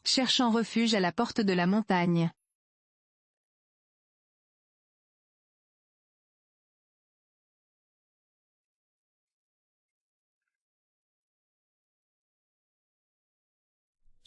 Cherchant refuge à la porte de la montagne.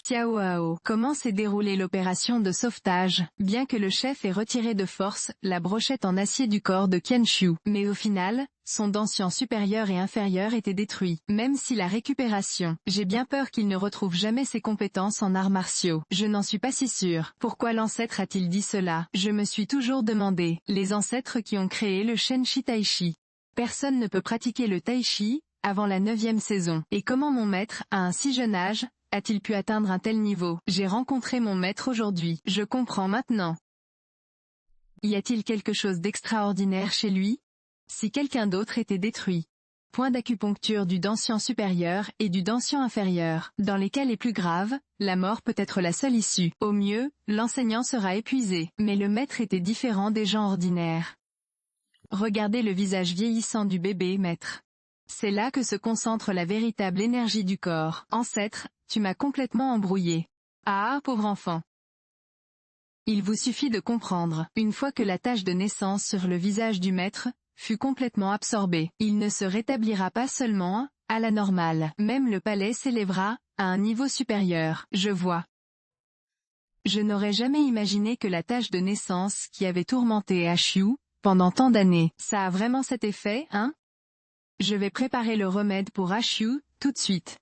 Tiaoao. Comment s'est déroulée l'opération de sauvetage? Bien que le chef ait retiré de force la brochette en acier du corps de Qianshu, mais au final, son dentian supérieur et inférieur étaient détruits. Même si la récupération, j'ai bien peur qu'il ne retrouve jamais ses compétences en arts martiaux. Je n'en suis pas si sûre. Pourquoi l'ancêtre a-t-il dit cela? Je me suis toujours demandé. Les ancêtres qui ont créé le Shenshi Taichi. Personne ne peut pratiquer le Taichi avant la 9e saison. Et comment mon maître, à un si jeune âge, a-t-il pu atteindre un tel niveau? J'ai rencontré mon maître aujourd'hui. Je comprends maintenant. Y a-t-il quelque chose d'extraordinaire chez lui? Si quelqu'un d'autre était détruit. Point d'acupuncture du dentian supérieur et du dentian inférieur. Dans les cas les plus graves, la mort peut être la seule issue. Au mieux, l'enseignant sera épuisé. Mais le maître était différent des gens ordinaires. Regardez le visage vieillissant du bébé maître. C'est là que se concentre la véritable énergie du corps. Ancêtre, tu m'as complètement embrouillé. Ah, pauvre enfant. Il vous suffit de comprendre. Une fois que la tache de naissance sur le visage du maître fut complètement absorbée, il ne se rétablira pas seulement à la normale. Même le palais s'élèvera à un niveau supérieur. Je vois. Je n'aurais jamais imaginé que la tache de naissance qui avait tourmenté Ashu pendant tant d'années, ça a vraiment cet effet, hein? Je vais préparer le remède pour Ashu, tout de suite.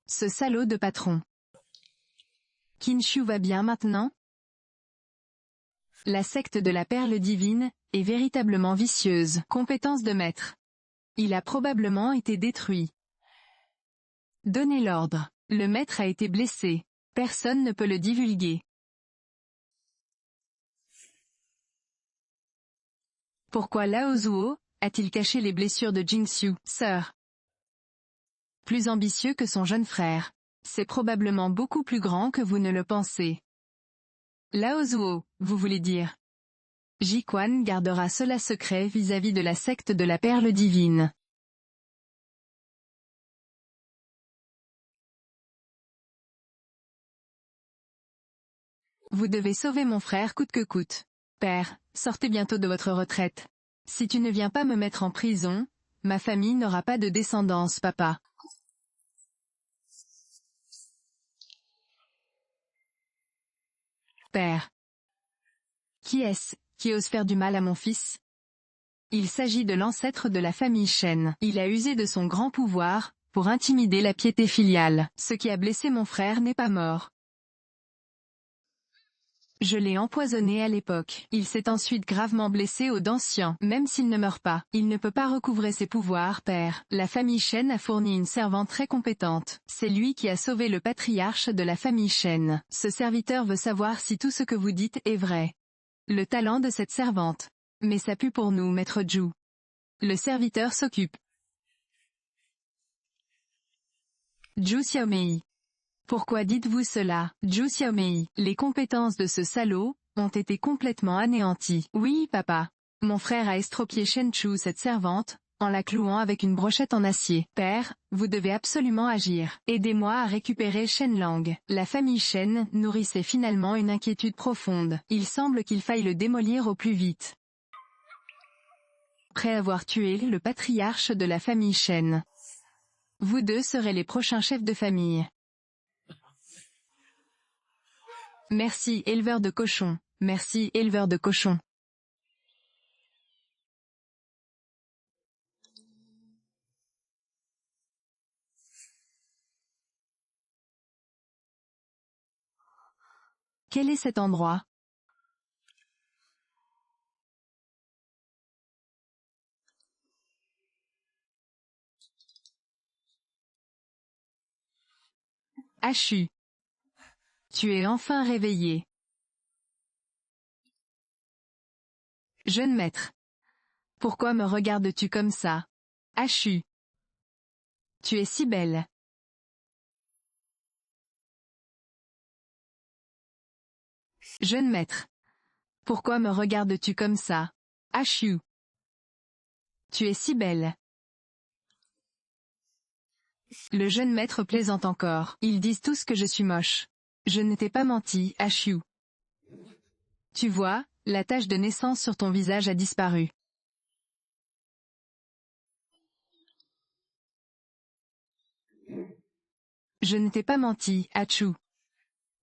Ce salaud de patron. Qinshu va bien maintenant? La secte de la Perle Divine est véritablement vicieuse. Compétence de maître. Il a probablement été détruit. Donnez l'ordre. Le maître a été blessé. Personne ne peut le divulguer. Pourquoi Lao Zuo a-t-il caché les blessures de Jingxiu, sœur? Plus ambitieux que son jeune frère. C'est probablement beaucoup plus grand que vous ne le pensez. Lao Zuo, vous voulez dire? Ji Quan gardera cela secret vis-à-vis de la secte de la Perle Divine. Vous devez sauver mon frère coûte que coûte. Père, sortez bientôt de votre retraite. Si tu ne viens pas me mettre en prison, ma famille n'aura pas de descendance, papa. Père. Qui est-ce qui ose faire du mal à mon fils? Il s'agit de l'ancêtre de la famille Shen. Il a usé de son grand pouvoir, pour intimider la piété filiale. Ce qui a blessé mon frère n'est pas mort. Je l'ai empoisonné à l'époque. Il s'est ensuite gravement blessé aux dents sciants. Même s'il ne meurt pas, il ne peut pas recouvrer ses pouvoirs, père. La famille Shen a fourni une servante très compétente. C'est lui qui a sauvé le patriarche de la famille Shen. Ce serviteur veut savoir si tout ce que vous dites est vrai. Le talent de cette servante. Mais ça pue pour nous, maître Zhu. Le serviteur s'occupe. Zhu Xiaomei. Pourquoi dites-vous cela, Zhu Xiaomei? Les compétences de ce salaud ont été complètement anéanties. Oui, papa. Mon frère a estropié Shen Chu, cette servante, en la clouant avec une brochette en acier. Père, vous devez absolument agir. Aidez-moi à récupérer Shen Lang. La famille Shen nourrissait finalement une inquiétude profonde. Il semble qu'il faille le démolir au plus vite. Après avoir tué le patriarche de la famille Shen, vous deux serez les prochains chefs de famille. Merci, éleveur de cochons. Merci, éleveur de cochons. Quel est cet endroit? Hachu. Tu es enfin réveillé. Jeune maître. Pourquoi me regardes-tu comme ça? Hachu. Tu es si belle. Jeune maître. Pourquoi me regardes-tu comme ça? Hachu. Tu es si belle. Le jeune maître plaisante encore. Ils disent tous que je suis moche. Je ne t'ai pas menti, Hachu. Tu vois, la tache de naissance sur ton visage a disparu. Je ne t'ai pas menti, Hachu.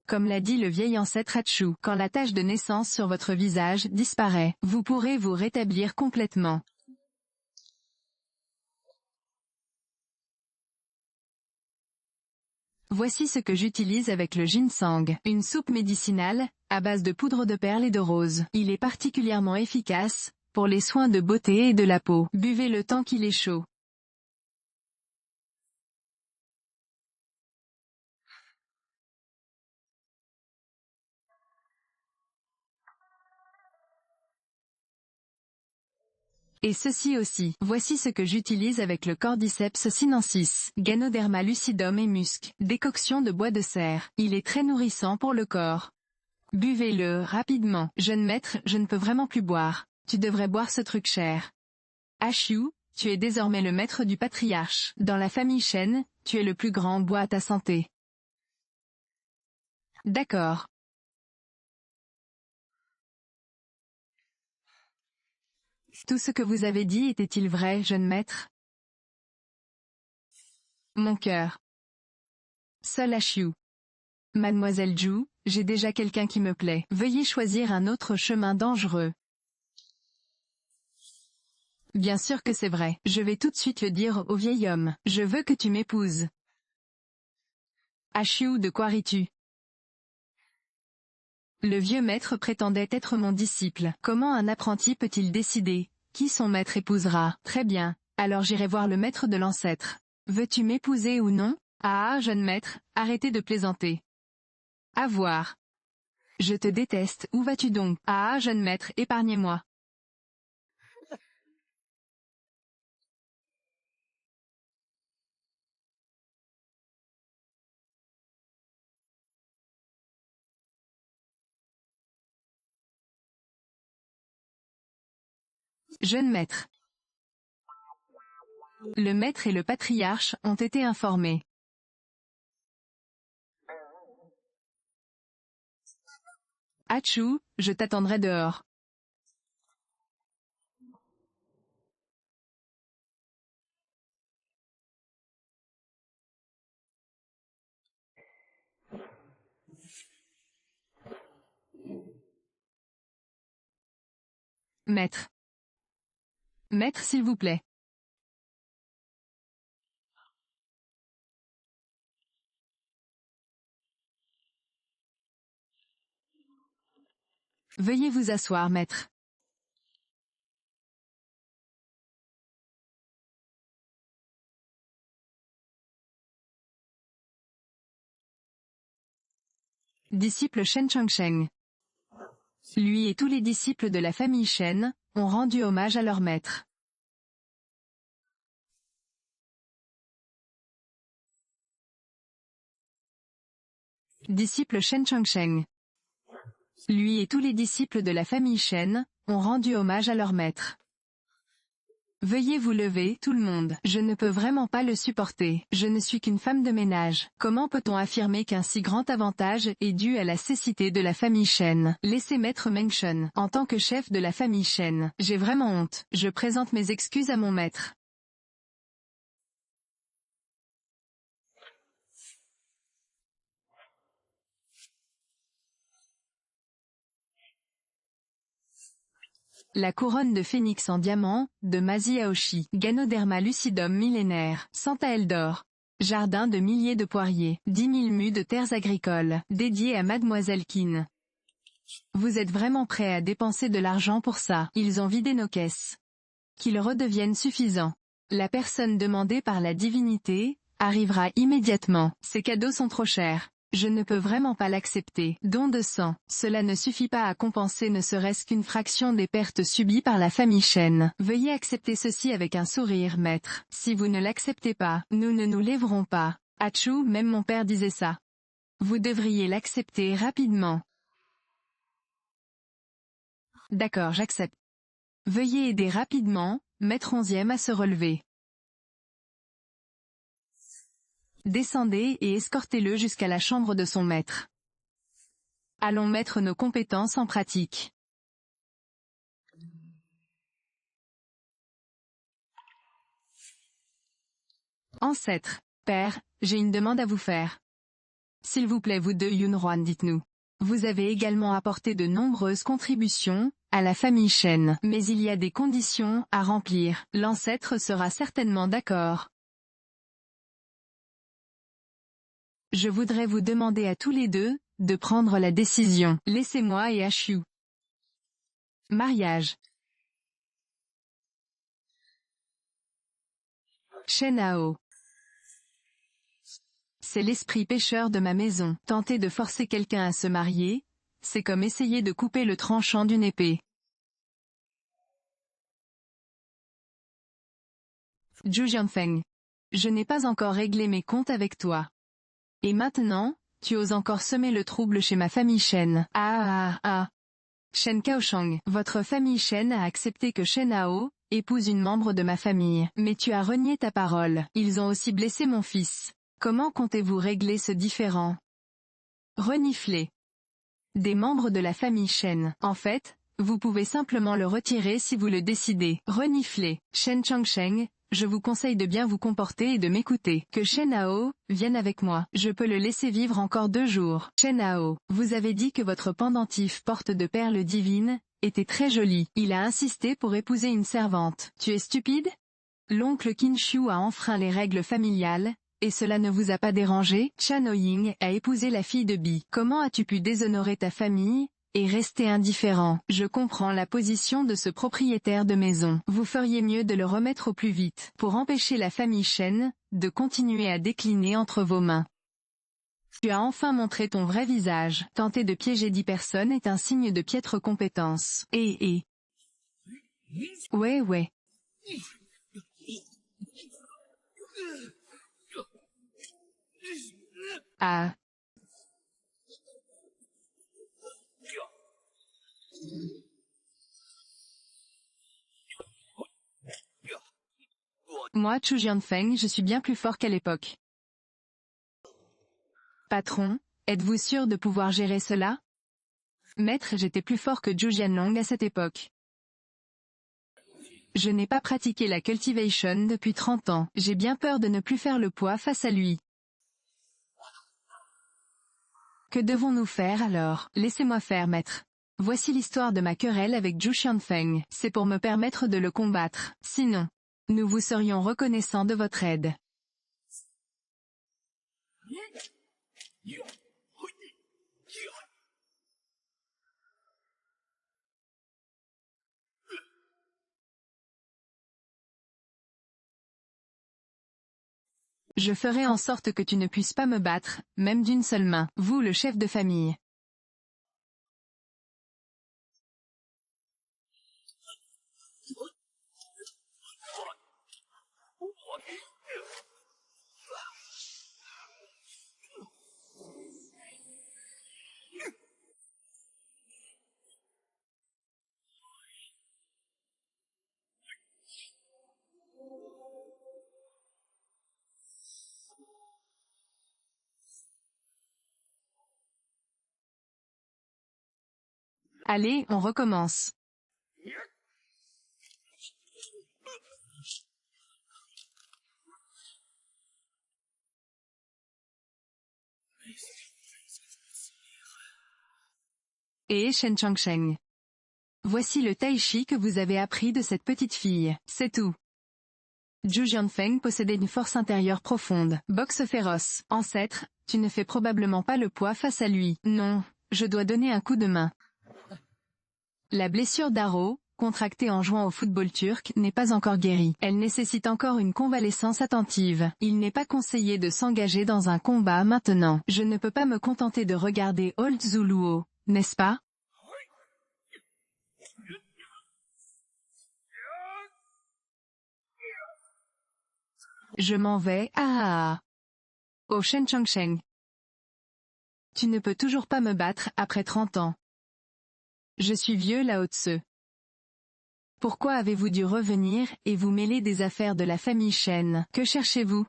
Comme l'a dit le vieil ancêtre Hachu, quand la tache de naissance sur votre visage disparaît, vous pourrez vous rétablir complètement. Voici ce que j'utilise avec le ginseng, une soupe médicinale, à base de poudre de perles et de rose. Il est particulièrement efficace, pour les soins de beauté et de la peau. Buvez-le tant qu'il est chaud. Et ceci aussi. Voici ce que j'utilise avec le Cordyceps sinensis, Ganoderma lucidum et musc. Décoction de bois de serre. Il est très nourrissant pour le corps. Buvez-le rapidement. Jeune maître, je ne peux vraiment plus boire. Tu devrais boire ce truc cher. Hachu, tu es désormais le maître du patriarche. Dans la famille Shen, tu es le plus grand, bois à ta santé. D'accord. Tout ce que vous avez dit était-il vrai, jeune maître? Mon cœur. Seul Hachu. Mademoiselle Zhu, j'ai déjà quelqu'un qui me plaît. Veuillez choisir un autre chemin dangereux. Bien sûr que c'est vrai. Je vais tout de suite le dire au vieil homme. Je veux que tu m'épouses. Hachu, de quoi ris-tu? Le vieux maître prétendait être mon disciple. Comment un apprenti peut-il décider qui son maître épousera? Très bien, alors j'irai voir le maître de l'ancêtre. Veux-tu m'épouser ou non? Ah, jeune maître, arrêtez de plaisanter. À voir. Je te déteste, où vas-tu donc? Ah, jeune maître, épargnez-moi. Jeune maître. Le maître et le patriarche ont été informés. Hachu, je t'attendrai dehors. Maître. Maître s'il vous plaît. Veuillez vous asseoir, maître. Disciple Shen Changsheng. Lui et tous les disciples de la famille Shen ont rendu hommage à leur maître. Disciple Shen Changsheng. Lui et tous les disciples de la famille Shen ont rendu hommage à leur maître. Veuillez vous lever, tout le monde. Je ne peux vraiment pas le supporter. Je ne suis qu'une femme de ménage. Comment peut-on affirmer qu'un si grand avantage est dû à la cécité de la famille Shen? Laissez maître Meng Shen. En tant que chef de la famille Shen, j'ai vraiment honte. Je présente mes excuses à mon maître. La couronne de phénix en diamant, de Masi Aoshi. Ganoderma lucidum millénaire. Santa Eldor. Jardin de milliers de poiriers. 10 000 mus de terres agricoles, dédiés à Mademoiselle Qin. Vous êtes vraiment prêt à dépenser de l'argent pour ça? Ils ont vidé nos caisses. Qu'ils redeviennent suffisants. La personne demandée par la divinité arrivera immédiatement. Ces cadeaux sont trop chers. Je ne peux vraiment pas l'accepter. Don de sang. Cela ne suffit pas à compenser ne serait-ce qu'une fraction des pertes subies par la famille Shen. Veuillez accepter ceci avec un sourire, maître. Si vous ne l'acceptez pas, nous ne nous lèverons pas. Achou, même mon père disait ça. Vous devriez l'accepter rapidement. D'accord, j'accepte. Veuillez aider rapidement, maître 11e à se relever. Descendez et escortez-le jusqu'à la chambre de son maître. Allons mettre nos compétences en pratique. Ancêtre, père, j'ai une demande à vous faire. S'il vous plaît vous deux Yunhuan, dites-nous. Vous avez également apporté de nombreuses contributions à la famille Shen, mais il y a des conditions à remplir. L'ancêtre sera certainement d'accord. Je voudrais vous demander à tous les deux de prendre la décision. Laissez-moi et Ashu. Mariage. Shen Hao. C'est l'esprit pécheur de ma maison. Tenter de forcer quelqu'un à se marier, c'est comme essayer de couper le tranchant d'une épée. Zhu Jianfeng. Je n'ai pas encore réglé mes comptes avec toi. Et maintenant, tu oses encore semer le trouble chez ma famille Shen. Shen Kaoshang. Votre famille Shen a accepté que Shen Hao épouse une membre de ma famille. Mais tu as renié ta parole. Ils ont aussi blessé mon fils. Comment comptez-vous régler ce différend? Renifler. Des membres de la famille Shen. En fait, vous pouvez simplement le retirer si vous le décidez. Renifler. Shen Changsheng, je vous conseille de bien vous comporter et de m'écouter. Que Shen Hao vienne avec moi. Je peux le laisser vivre encore 2 jours. Shen Hao, vous avez dit que votre pendentif porte de perles divines était très joli. Il a insisté pour épouser une servante. Tu es stupide? L'oncle Qinshu a enfreint les règles familiales, et cela ne vous a pas dérangé? Chan Ouying a épousé la fille de Bi. Comment as-tu pu déshonorer ta famille et rester indifférent? Je comprends la position de ce propriétaire de maison. Vous feriez mieux de le remettre au plus vite, pour empêcher la famille Shen de continuer à décliner entre vos mains. Tu as enfin montré ton vrai visage. Tenter de piéger 10 personnes est un signe de piètre compétence. Ouais. Ah. Moi, Zhu Jianfeng, je suis bien plus fort qu'à l'époque. Patron, êtes-vous sûr de pouvoir gérer cela? Maître, j'étais plus fort que Zhu Jianlong à cette époque. Je n'ai pas pratiqué la cultivation depuis 30 ans. J'ai bien peur de ne plus faire le poids face à lui. Que devons-nous faire alors? Laissez-moi faire, maître. Voici l'histoire de ma querelle avec Zhu Xianfeng. C'est pour me permettre de le combattre. Sinon, nous vous serions reconnaissants de votre aide. Je ferai en sorte que tu ne puisses pas me battre, même d'une seule main, vous le chef de famille. Allez, on recommence. Et Shen Changsheng. Voici le tai chi que vous avez appris de cette petite fille, c'est tout. Zhu Xianfeng possédait une force intérieure profonde. Boxe féroce. Ancêtre, tu ne fais probablement pas le poids face à lui. Non, je dois donner un coup de main. La blessure d'Aro, contractée en jouant au football turc, n'est pas encore guérie. Elle nécessite encore une convalescence attentive. Il n'est pas conseillé de s'engager dans un combat maintenant. Je ne peux pas me contenter de regarder Old Zuluo, n'est-ce pas? Je m'en vais, Au Shen Changsheng. Tu ne peux toujours pas me battre après 30 ans. Je suis vieux Lao Tse. Pourquoi avez-vous dû revenir et vous mêler des affaires de la famille Shen? Que cherchez-vous?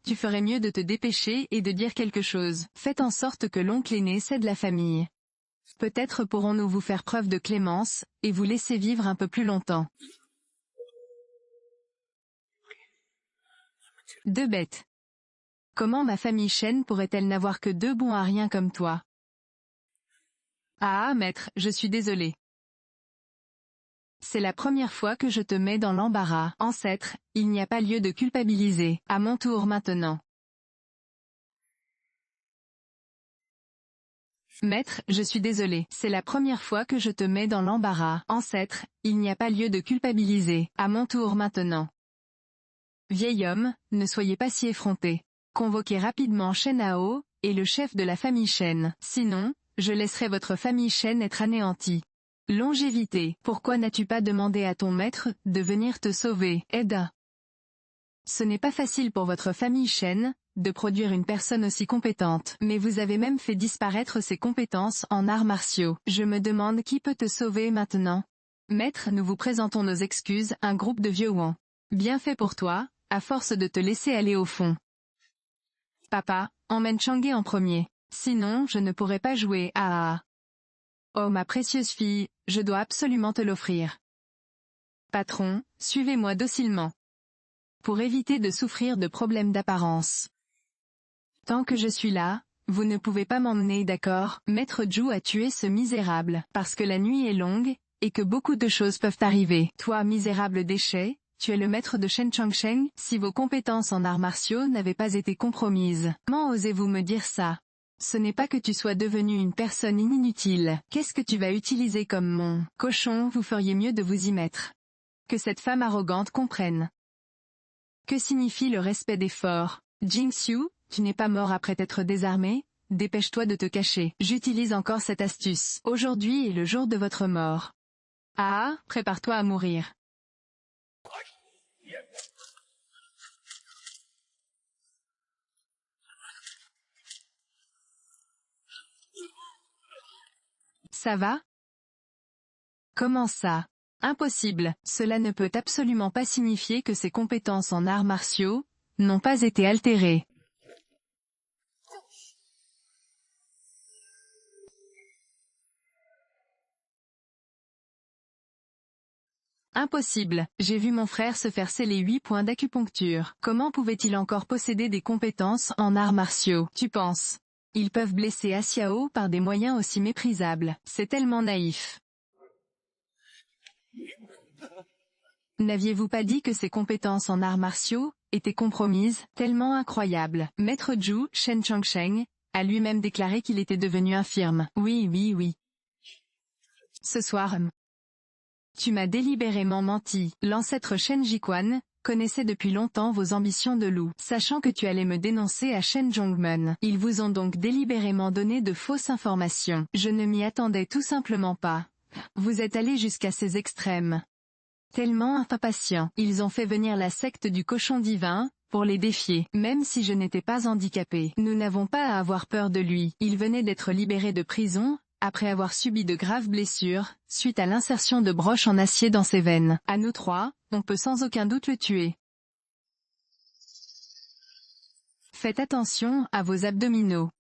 Tu ferais mieux de te dépêcher et de dire quelque chose. Faites en sorte que l'oncle aîné cède la famille. Peut-être pourrons-nous vous faire preuve de clémence, et vous laisser vivre un peu plus longtemps. Deux bêtes. Comment ma famille Shen pourrait-elle n'avoir que deux bons à rien comme toi? Maître, je suis désolé. C'est la première fois que je te mets dans l'embarras. Ancêtre, il n'y a pas lieu de culpabiliser. À mon tour maintenant. Maître, je suis désolé. C'est la première fois que je te mets dans l'embarras. Ancêtre, il n'y a pas lieu de culpabiliser. À mon tour maintenant. Vieil homme, ne soyez pas si effronté. Convoquez rapidement Shen Hao, et le chef de la famille Shen. Sinon, je laisserai votre famille Shen être anéantie. Longévité. Pourquoi n'as-tu pas demandé à ton maître de venir te sauver, Eda? Ce n'est pas facile pour votre famille Shen de produire une personne aussi compétente. Mais vous avez même fait disparaître ses compétences en arts martiaux. Je me demande qui peut te sauver maintenant. Maître, nous vous présentons nos excuses, un groupe de vieux ouans. Bien fait pour toi, à force de te laisser aller au fond. Papa, emmène Chang'e en premier. Sinon je ne pourrai pas jouer. Oh ma précieuse fille, je dois absolument te l'offrir. Patron, suivez-moi docilement. Pour éviter de souffrir de problèmes d'apparence. Tant que je suis là, vous ne pouvez pas m'emmener, d'accord? Maître Zhu a tué ce misérable, parce que la nuit est longue, et que beaucoup de choses peuvent arriver. Toi misérable déchet, tu es le maître de Shen Changsheng? Si vos compétences en arts martiaux n'avaient pas été compromises, comment osez-vous me dire ça? Ce n'est pas que tu sois devenu une personne inutile. Qu'est-ce que tu vas utiliser comme mon cochon? Vous feriez mieux de vous y mettre. Que cette femme arrogante comprenne. Que signifie le respect des forts? Jingxiu, tu n'es pas mort après t'être désarmé? Dépêche-toi de te cacher. J'utilise encore cette astuce. Aujourd'hui est le jour de votre mort. Prépare-toi à mourir. Ça va? Comment ça? Impossible, cela ne peut absolument pas signifier que ses compétences en arts martiaux n'ont pas été altérées. Impossible, j'ai vu mon frère se faire sceller 8 points d'acupuncture. Comment pouvait-il encore posséder des compétences en arts martiaux? Tu penses Ils peuvent blesser Xiao par des moyens aussi méprisables. C'est tellement naïf. N'aviez-vous pas dit que ses compétences en arts martiaux étaient compromises? Tellement incroyable. Maître Zhu, Shen Changsheng, a lui-même déclaré qu'il était devenu infirme. Oui, oui, oui. Ce soir, tu m'as délibérément menti. L'ancêtre Shen Jiquan connaissait depuis longtemps vos ambitions de loup. Sachant que tu allais me dénoncer à Shen Zhongmen, ils vous ont donc délibérément donné de fausses informations. Je ne m'y attendais tout simplement pas. Vous êtes allé jusqu'à ces extrêmes. Tellement impatients. Ils ont fait venir la secte du cochon divin, pour les défier. Même si je n'étais pas handicapé, nous n'avons pas à avoir peur de lui. Il venait d'être libéré de prison, après avoir subi de graves blessures, suite à l'insertion de broches en acier dans ses veines. À nous trois, on peut sans aucun doute le tuer. Faites attention à vos abdominaux.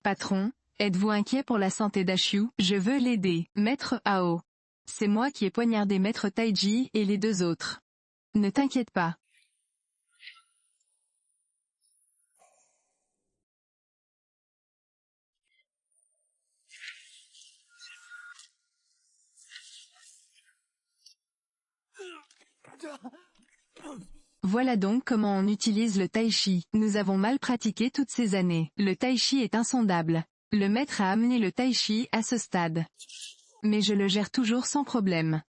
Patron, êtes-vous inquiet pour la santé d'Ashu? Je veux l'aider, Maître Hao. C'est moi qui ai poignardé Maître Taiji et les deux autres. Ne t'inquiète pas. Voilà donc comment on utilise le tai chi. Nous avons mal pratiqué toutes ces années. Le tai chi est insondable. Le maître a amené le tai chi à ce stade. Mais je le gère toujours sans problème.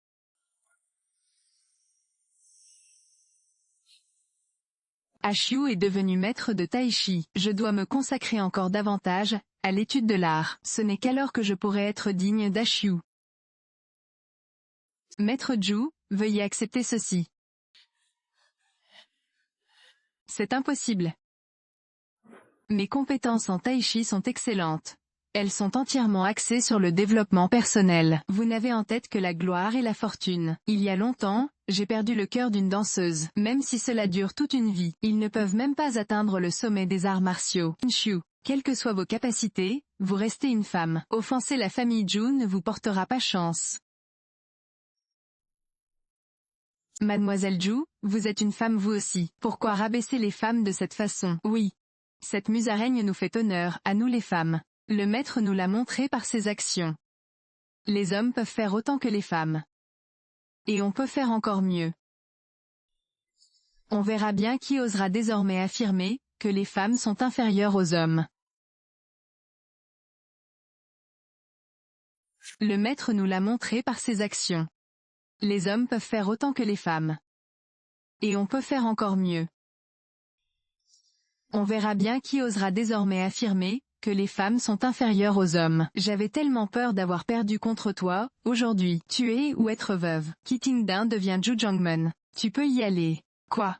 Ashu est devenu maître de tai chi. Je dois me consacrer encore davantage à l'étude de l'art. Ce n'est qu'alors que je pourrai être digne d'Ashu. Maître Zhu, veuillez accepter ceci. C'est impossible. Mes compétences en tai chi sont excellentes. Elles sont entièrement axées sur le développement personnel. Vous n'avez en tête que la gloire et la fortune. Il y a longtemps, j'ai perdu le cœur d'une danseuse. Même si cela dure toute une vie, ils ne peuvent même pas atteindre le sommet des arts martiaux. Shu, quelles que soient vos capacités, vous restez une femme. Offenser la famille Zhu ne vous portera pas chance. Mademoiselle Zhu, vous êtes une femme vous aussi. Pourquoi rabaisser les femmes de cette façon? Oui. Cette musaraigne nous fait honneur, à nous les femmes. Le maître nous l'a montré par ses actions. Les hommes peuvent faire autant que les femmes. Et on peut faire encore mieux. On verra bien qui osera désormais affirmer que les femmes sont inférieures aux hommes. Le maître nous l'a montré par ses actions. Les hommes peuvent faire autant que les femmes. Et on peut faire encore mieux. On verra bien qui osera désormais affirmer que les femmes sont inférieures aux hommes. J'avais tellement peur d'avoir perdu contre toi, aujourd'hui. Tuer ou être veuve. Qitingdan devient Zhu Zhongmen. Tu peux y aller. Quoi?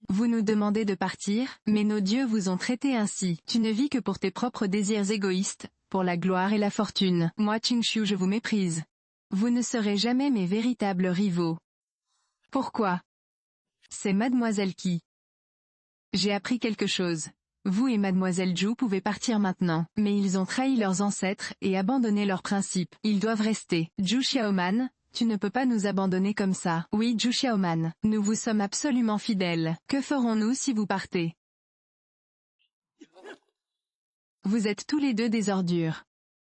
Vous nous demandez de partir, mais nos dieux vous ont traité ainsi. Tu ne vis que pour tes propres désirs égoïstes, pour la gloire et la fortune. Moi Qingshu je vous méprise. Vous ne serez jamais mes véritables rivaux. Pourquoi? C'est Mademoiselle Qi. J'ai appris quelque chose. Vous et Mademoiselle Zhu pouvez partir maintenant. Mais ils ont trahi leurs ancêtres et abandonné leurs principes. Ils doivent rester. Zhu Xiaoman, tu ne peux pas nous abandonner comme ça. Oui Zhu Xiaoman, nous vous sommes absolument fidèles. Que ferons-nous si vous partez? Vous êtes tous les deux des ordures.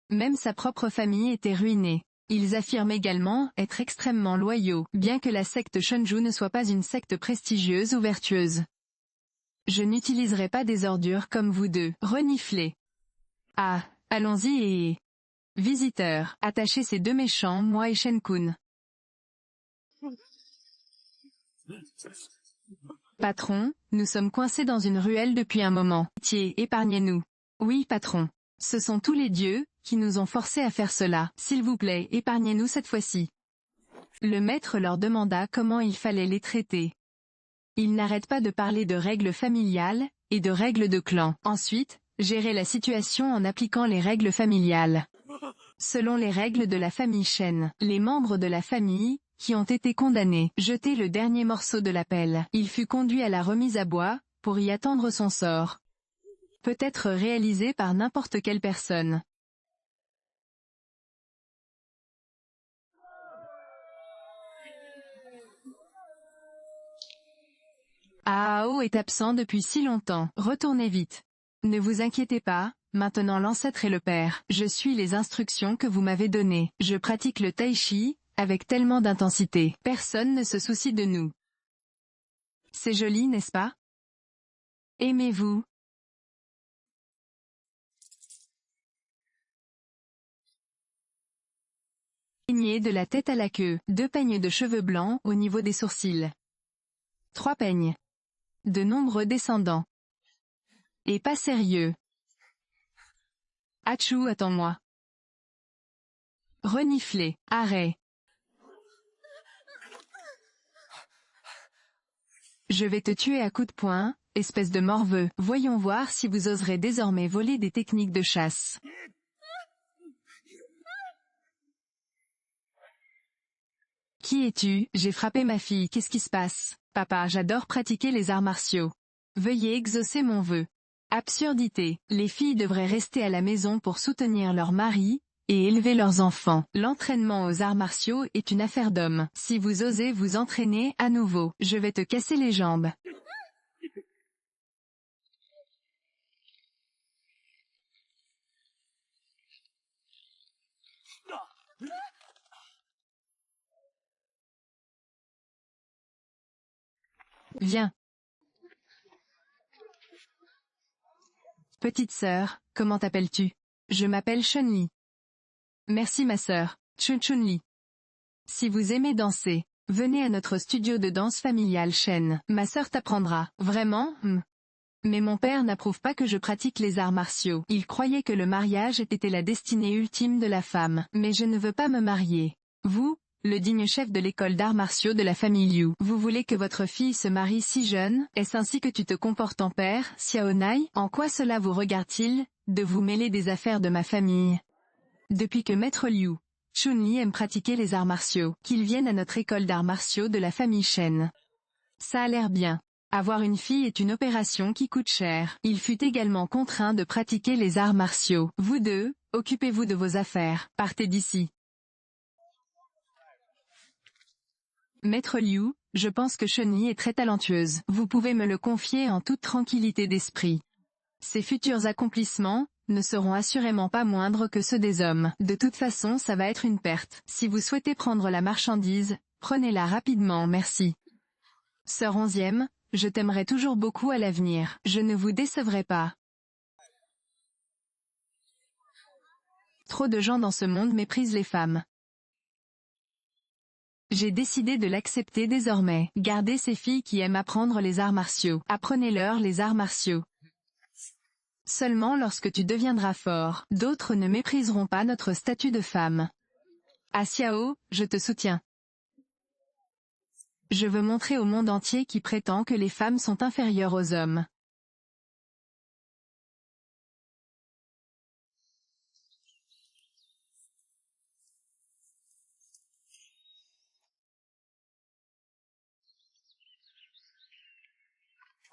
Même sa propre famille était ruinée. Ils affirment également être extrêmement loyaux, bien que la secte Shunju ne soit pas une secte prestigieuse ou vertueuse. Je n'utiliserai pas des ordures comme vous deux. Reniflez. Ah, allons-y et... Visiteurs, attachez ces deux méchants, moi et Shen-kun. Patron, nous sommes coincés dans une ruelle depuis un moment. Pitié, épargnez-nous. Oui patron. Ce sont tous les dieux qui nous ont forcés à faire cela. S'il vous plaît, épargnez-nous cette fois-ci. Le maître leur demanda comment il fallait les traiter. Ils n'arrêtent pas de parler de règles familiales et de règles de clan. Ensuite, gérer la situation en appliquant les règles familiales. Selon les règles de la famille Shen, les membres de la famille, qui ont été condamnés, jetaient le dernier morceau de la pelle. Il fut conduit à la remise à bois, pour y attendre son sort. peut être réalisé par n'importe quelle personne. Aao est absent depuis si longtemps. Retournez vite. Ne vous inquiétez pas, maintenant l'ancêtre est le père. Je suis les instructions que vous m'avez données. Je pratique le tai chi, avec tellement d'intensité. Personne ne se soucie de nous. C'est joli, n'est-ce pas? Aimez-vous? Peigner de la tête à la queue. 2 peignes de cheveux blancs au niveau des sourcils. 3 peignes. De nombreux descendants. Et pas sérieux. Achou, attends-moi. Renifler. Arrêt. Je vais te tuer à coups de poing, espèce de morveux. Voyons voir si vous oserez désormais voler des techniques de chasse. Qui es-tu? J'ai frappé ma fille, qu'est-ce qui se passe? Papa, j'adore pratiquer les arts martiaux. Veuillez exaucer mon vœu. Absurdité. Les filles devraient rester à la maison pour soutenir leur mari, et élever leurs enfants. L'entraînement aux arts martiaux est une affaire d'homme. Si vous osez vous entraîner à nouveau, je vais te casser les jambes. Viens. Petite sœur, comment t'appelles-tu? Je m'appelle Chun-Li. Merci ma sœur, Chun-Li. Si vous aimez danser, venez à notre studio de danse familiale Shen. Ma sœur t'apprendra. Vraiment? Mais mon père n'approuve pas que je pratique les arts martiaux. Il croyait que le mariage était la destinée ultime de la femme. Mais je ne veux pas me marier. Vous, le digne chef de l'école d'arts martiaux de la famille Liu, vous voulez que votre fille se marie si jeune? Est-ce ainsi que tu te comportes en père, Xiaonai? En quoi cela vous regarde-t-il, de vous mêler des affaires de ma famille? Depuis que maître Liu, Chun-Li aime pratiquer les arts martiaux, qu'il vienne à notre école d'arts martiaux de la famille Shen. Ça a l'air bien. Avoir une fille est une opération qui coûte cher. Il fut également contraint de pratiquer les arts martiaux. Vous deux, occupez-vous de vos affaires. Partez d'ici. Maître Liu, je pense que Chun-Li est très talentueuse. Vous pouvez me le confier en toute tranquillité d'esprit. Ses futurs accomplissements ne seront assurément pas moindres que ceux des hommes. De toute façon, ça va être une perte. Si vous souhaitez prendre la marchandise, prenez-la rapidement, merci. Sœur 11e, je t'aimerai toujours beaucoup à l'avenir. Je ne vous décevrai pas. Trop de gens dans ce monde méprisent les femmes. J'ai décidé de l'accepter désormais. Gardez ces filles qui aiment apprendre les arts martiaux. Apprenez-leur les arts martiaux. Seulement lorsque tu deviendras fort, d'autres ne mépriseront pas notre statut de femme. À Xiao, je te soutiens. Je veux montrer au monde entier qui prétend que les femmes sont inférieures aux hommes.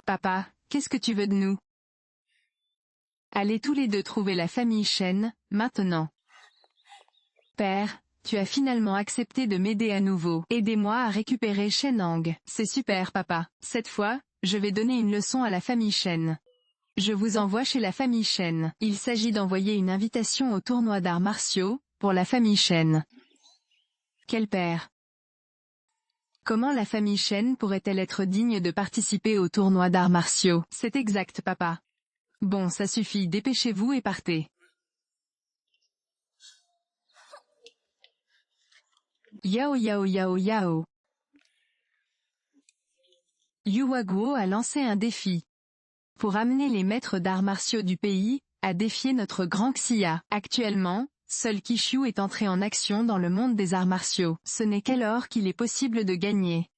Papa, qu'est-ce que tu veux de nous? Allez tous les deux trouver la famille Shen, maintenant. Père, tu as finalement accepté de m'aider à nouveau. Aidez-moi à récupérer Shenang. C'est super papa. Cette fois, je vais donner une leçon à la famille Shen. Je vous envoie chez la famille Shen. Il s'agit d'envoyer une invitation au tournoi d'arts martiaux, pour la famille Shen. Quel père? Comment la famille Shen pourrait-elle être digne de participer au tournoi d'arts martiaux? C'est exact papa. Bon ça suffit, dépêchez-vous et partez. Yao yao yao yao. Yuaguo a lancé un défi. Pour amener les maîtres d'arts martiaux du pays, à défier notre grand Xia. Actuellement, seul Kishu est entré en action dans le monde des arts martiaux. Ce n'est qu'alors qu'il est possible de gagner.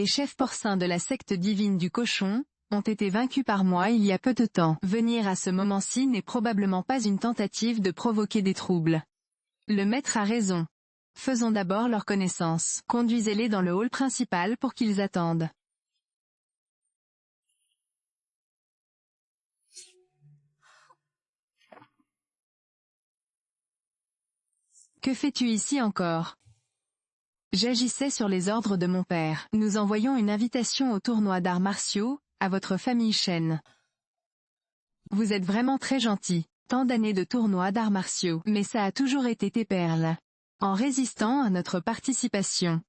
Les chefs porcins de la secte divine du cochon ont été vaincus par moi il y a peu de temps. Venir à ce moment-ci n'est probablement pas une tentative de provoquer des troubles. Le maître a raison. Faisons d'abord leur connaissance. Conduisez-les dans le hall principal pour qu'ils attendent. Que fais-tu ici encore? J'agissais sur les ordres de mon père. Nous envoyons une invitation au tournoi d'arts martiaux, à votre famille Shen. Vous êtes vraiment très gentil. Tant d'années de tournois d'arts martiaux. Mais ça a toujours été tes perles. En résistant à notre participation.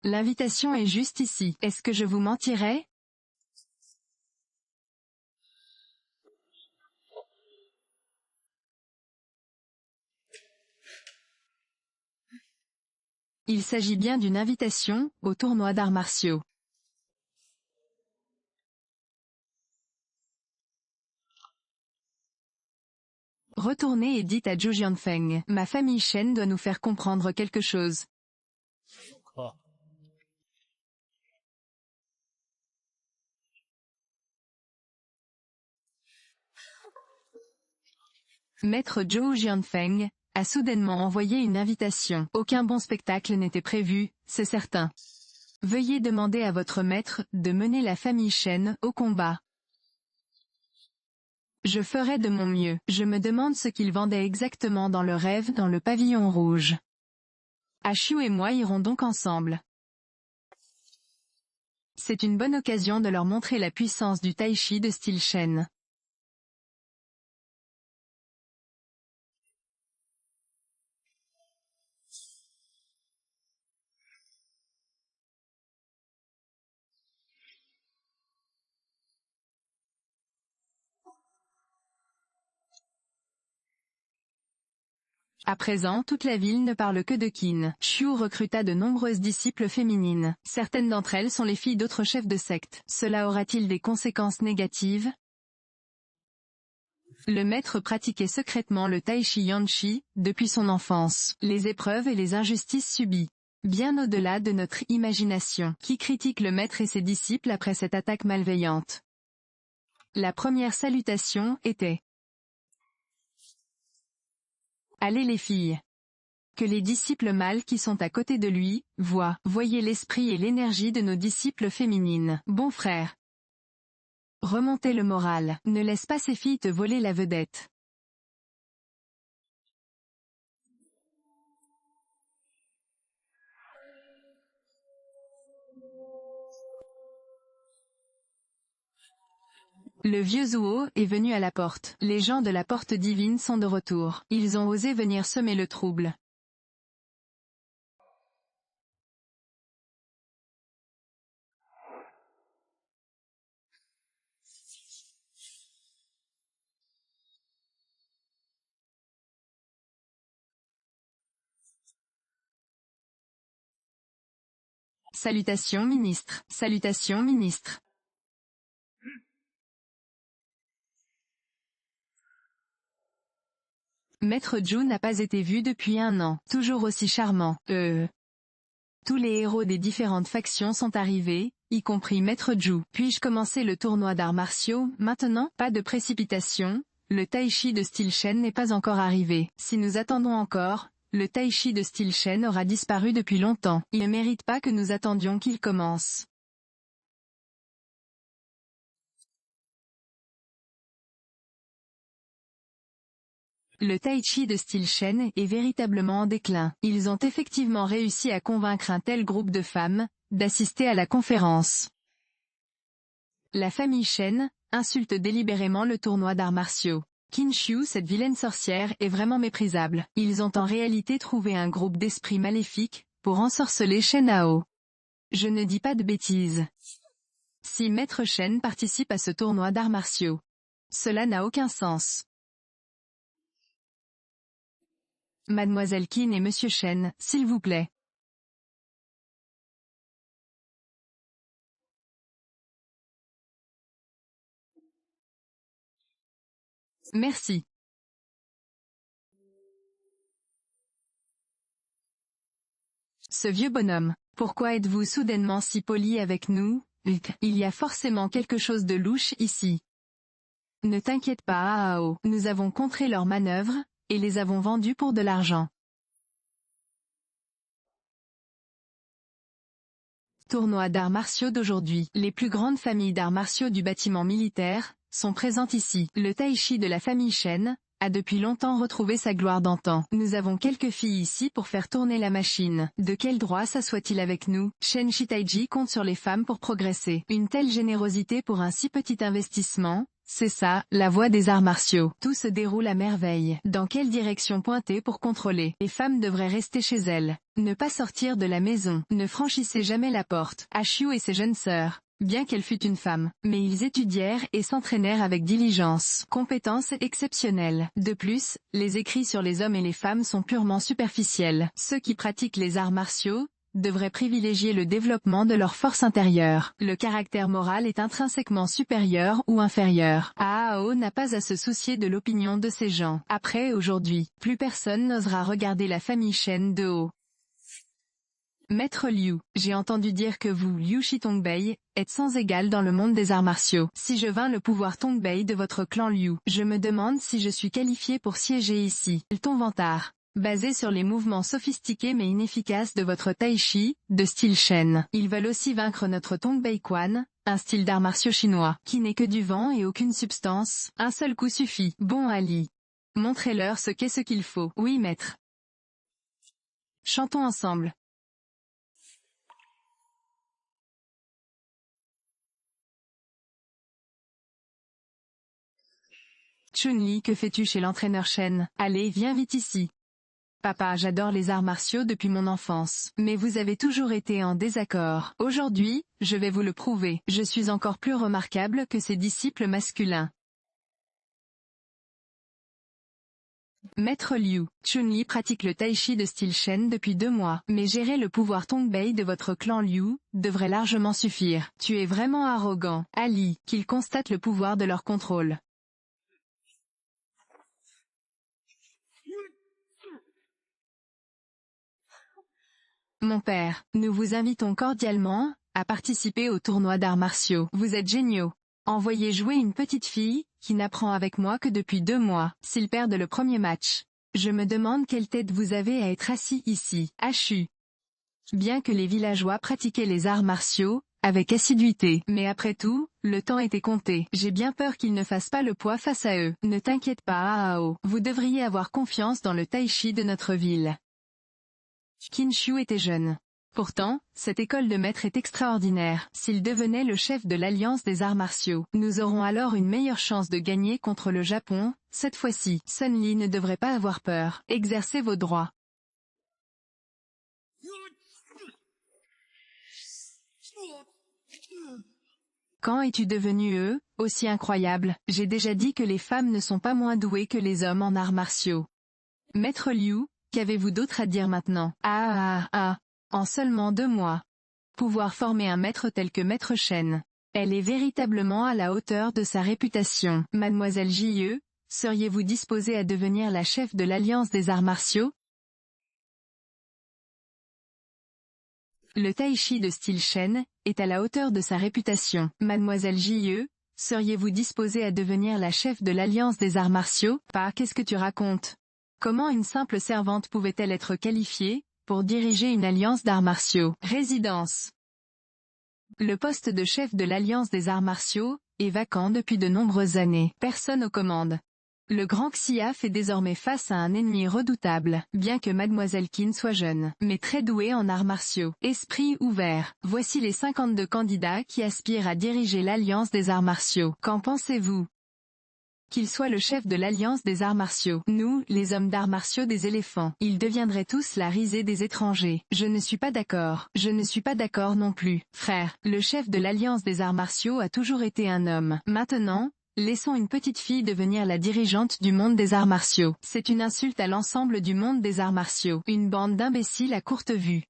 L'invitation est juste ici. Est-ce que je vous mentirais? Il s'agit bien d'une invitation, au tournoi d'arts martiaux. Retournez et dites à Zhou Jianfeng, ma famille Shen doit nous faire comprendre quelque chose. Maître Zhou Jianfeng a soudainement envoyé une invitation. Aucun bon spectacle n'était prévu, c'est certain. Veuillez demander à votre maître de mener la famille Shen au combat. Je ferai de mon mieux. Je me demande ce qu'ils vendaient exactement dans le rêve dans le pavillon rouge. Ashu et moi irons donc ensemble. C'est une bonne occasion de leur montrer la puissance du tai chi de style Shen. À présent toute la ville ne parle que de Qin. Shu recruta de nombreuses disciples féminines. Certaines d'entre elles sont les filles d'autres chefs de secte. Cela aura-t-il des conséquences négatives? Le maître pratiquait secrètement le tai chi yanchi, depuis son enfance. Les épreuves et les injustices subies. Bien au-delà de notre imagination. Qui critique le maître et ses disciples après cette attaque malveillante? La première salutation était: Allez les filles. Que les disciples mâles qui sont à côté de lui, voyez l'esprit et l'énergie de nos disciples féminines. Bon frère. Remontez le moral. Ne laisse pas ces filles te voler la vedette. Le vieux Zhuo est venu à la porte. Les gens de la porte divine sont de retour. Ils ont osé venir semer le trouble. Salutations ministre. Salutations ministre. Maître Zhu n'a pas été vu depuis 1 an. Toujours aussi charmant. Tous les héros des différentes factions sont arrivés, y compris Maître Zhu. Puis-je commencer le tournoi d'arts martiaux, maintenant? Pas de précipitation, le tai chi de style Shen n'est pas encore arrivé. Si nous attendons encore, le tai chi de style Shen aura disparu depuis longtemps. Il ne mérite pas que nous attendions qu'il commence. Le tai chi de style Shen est véritablement en déclin. Ils ont effectivement réussi à convaincre un tel groupe de femmes d'assister à la conférence. La famille Shen insulte délibérément le tournoi d'arts martiaux. Qin Shu, cette vilaine sorcière, est vraiment méprisable. Ils ont en réalité trouvé un groupe d'esprits maléfiques pour ensorceler Shen Hao. Je ne dis pas de bêtises. Si Maître Shen participe à ce tournoi d'arts martiaux, cela n'a aucun sens. Mademoiselle Qin et Monsieur Shen, s'il vous plaît. Merci. Ce vieux bonhomme, pourquoi êtes-vous soudainement si poli avec nous? Il y a forcément quelque chose de louche ici. Ne t'inquiète pas Ao, nous avons contré leur manœuvre, et les avons vendus pour de l'argent. Tournoi d'arts martiaux d'aujourd'hui. Les plus grandes familles d'arts martiaux du bâtiment militaire sont présentes ici. Le tai-chi de la famille Shen a depuis longtemps retrouvé sa gloire d'antan. Nous avons quelques filles ici pour faire tourner la machine. De quel droit s'assoit-il avec nous? Shen Shitaiji compte sur les femmes pour progresser. Une telle générosité pour un si petit investissement, c'est ça, la voie des arts martiaux. Tout se déroule à merveille. Dans quelle direction pointer pour contrôler? Les femmes devraient rester chez elles. Ne pas sortir de la maison. Ne franchissez jamais la porte. Ashu et ses jeunes sœurs, bien qu'elle fût une femme, mais ils étudièrent et s'entraînèrent avec diligence. Compétences exceptionnelles. De plus, les écrits sur les hommes et les femmes sont purement superficiels. Ceux qui pratiquent les arts martiaux devraient privilégier le développement de leur force intérieure. Le caractère moral est intrinsèquement supérieur ou inférieur. Aao n'a pas à se soucier de l'opinion de ces gens. Après aujourd'hui, plus personne n'osera regarder la famille Shen de haut. Maître Liu, j'ai entendu dire que vous, Liu Shitongbei, êtes sans égal dans le monde des arts martiaux. Si je vins le pouvoir Tongbei de votre clan Liu, je me demande si je suis qualifié pour siéger ici. Ton vantard, basé sur les mouvements sophistiqués mais inefficaces de votre tai-chi, de style Shen. Ils veulent aussi vaincre notre Tongbei Quan, un style d'arts martiaux chinois, qui n'est que du vent et aucune substance. Un seul coup suffit. Bon Ali, montrez-leur ce qu'est ce qu'il faut. Oui maître. Chantons ensemble. Chun-Li, que fais-tu chez l'entraîneur Shen? Allez, viens vite ici. Papa, j'adore les arts martiaux depuis mon enfance. Mais vous avez toujours été en désaccord. Aujourd'hui, je vais vous le prouver. Je suis encore plus remarquable que ses disciples masculins. Maître Liu, Chun-Li pratique le tai-chi de style Shen depuis 2 mois. Mais gérer le pouvoir Tongbei de votre clan Liu devrait largement suffire. Tu es vraiment arrogant. Ali, qu'ils constatent le pouvoir de leur contrôle. Mon père, nous vous invitons cordialement à participer au tournoi d'arts martiaux. Vous êtes géniaux. Envoyez jouer une petite fille, qui n'apprend avec moi que depuis 2 mois. S'ils perdent le premier match, je me demande quelle tête vous avez à être assis ici. Ashu. Bien que les villageois pratiquaient les arts martiaux avec assiduité, mais après tout, le temps était compté. J'ai bien peur qu'ils ne fassent pas le poids face à eux. Ne t'inquiète pas Aao. Vous devriez avoir confiance dans le tai-chi de notre ville. Qin Shu était jeune. Pourtant, cette école de maître est extraordinaire. S'il devenait le chef de l'Alliance des arts martiaux, nous aurons alors une meilleure chance de gagner contre le Japon. Cette fois-ci, Sun Li ne devrait pas avoir peur. Exercez vos droits. Quand es-tu devenu aussi incroyable? J'ai déjà dit que les femmes ne sont pas moins douées que les hommes en arts martiaux. Maître Liu, qu'avez-vous d'autre à dire maintenant? En seulement 2 mois. Pouvoir former un maître tel que Maître Shen. Elle est véritablement à la hauteur de sa réputation. Mademoiselle Jie, seriez-vous disposée à devenir la chef de l'Alliance des arts martiaux? Le tai-chi de style Shen est à la hauteur de sa réputation. Mademoiselle Jie, seriez-vous disposée à devenir la chef de l'Alliance des arts martiaux? Pas, qu'est-ce que tu racontes? Comment une simple servante pouvait-elle être qualifiée pour diriger une alliance d'arts martiaux? Résidence. Le poste de chef de l'Alliance des arts martiaux est vacant depuis de nombreuses années. Personne aux commandes. Le grand Xia fait désormais face à un ennemi redoutable, bien que Mademoiselle Qin soit jeune, mais très douée en arts martiaux. Esprit ouvert. Voici les 52 candidats qui aspirent à diriger l'Alliance des arts martiaux. Qu'en pensez-vous? Qu'il soit le chef de l'Alliance des arts martiaux. Nous, les hommes d'arts martiaux des éléphants, ils deviendraient tous la risée des étrangers. Je ne suis pas d'accord. Je ne suis pas d'accord non plus. Frère, le chef de l'Alliance des arts martiaux a toujours été un homme. Maintenant, laissons une petite fille devenir la dirigeante du monde des arts martiaux. C'est une insulte à l'ensemble du monde des arts martiaux. Une bande d'imbéciles à courte vue.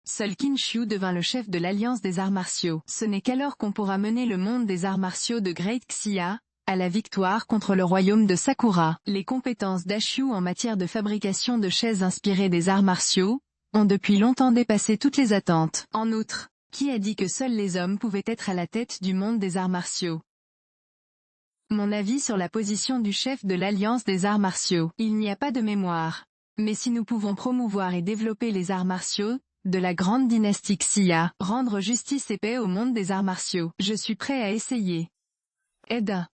Seul Qin Shu devint le chef de l'Alliance des arts martiaux. Ce n'est qu'alors qu'on pourra mener le monde des arts martiaux de Great Xia à la victoire contre le royaume de Sakura. Les compétences d'Ashu en matière de fabrication de chaises inspirées des arts martiaux ont depuis longtemps dépassé toutes les attentes. En outre, qui a dit que seuls les hommes pouvaient être à la tête du monde des arts martiaux? Mon avis sur la position du chef de l'Alliance des arts martiaux. Il n'y a pas de mémoire. Mais si nous pouvons promouvoir et développer les arts martiaux, de la grande dynastie Xia, rendre justice et paix au monde des arts martiaux, je suis prêt à essayer. Eda.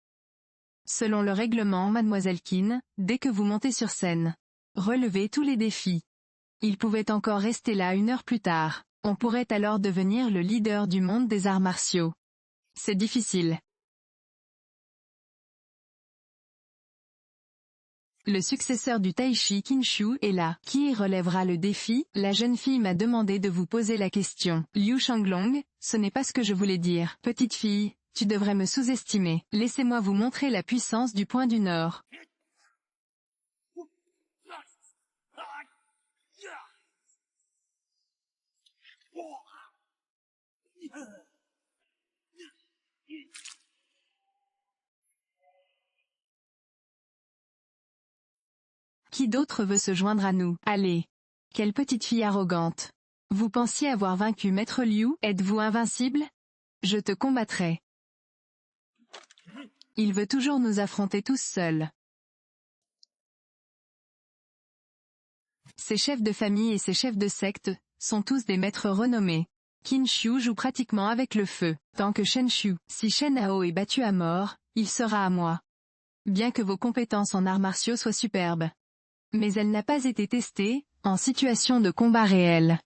Selon le règlement, Mademoiselle Qin, dès que vous montez sur scène, relevez tous les défis. Il pouvait encore rester là 1 heure plus tard. On pourrait alors devenir le leader du monde des arts martiaux. C'est difficile. Le successeur du Tai-Chi Qinshu est là. Qui relèvera le défi? La jeune fille m'a demandé de vous poser la question. Liu Shanglong, ce n'est pas ce que je voulais dire. Petite fille, tu devrais me sous-estimer. Laissez-moi vous montrer la puissance du point du Nord. Qui d'autre veut se joindre à nous? Allez. Quelle petite fille arrogante. Vous pensiez avoir vaincu Maître Liu? Êtes-vous invincible? Je te combattrai. Il veut toujours nous affronter tous seuls. Ces chefs de famille et ces chefs de secte sont tous des maîtres renommés. Qin Shu joue pratiquement avec le feu. Tant que Shen Shu, si Shen Hao est battu à mort, il sera à moi. Bien que vos compétences en arts martiaux soient superbes. Mais elle n'a pas été testée, en situation de combat réel.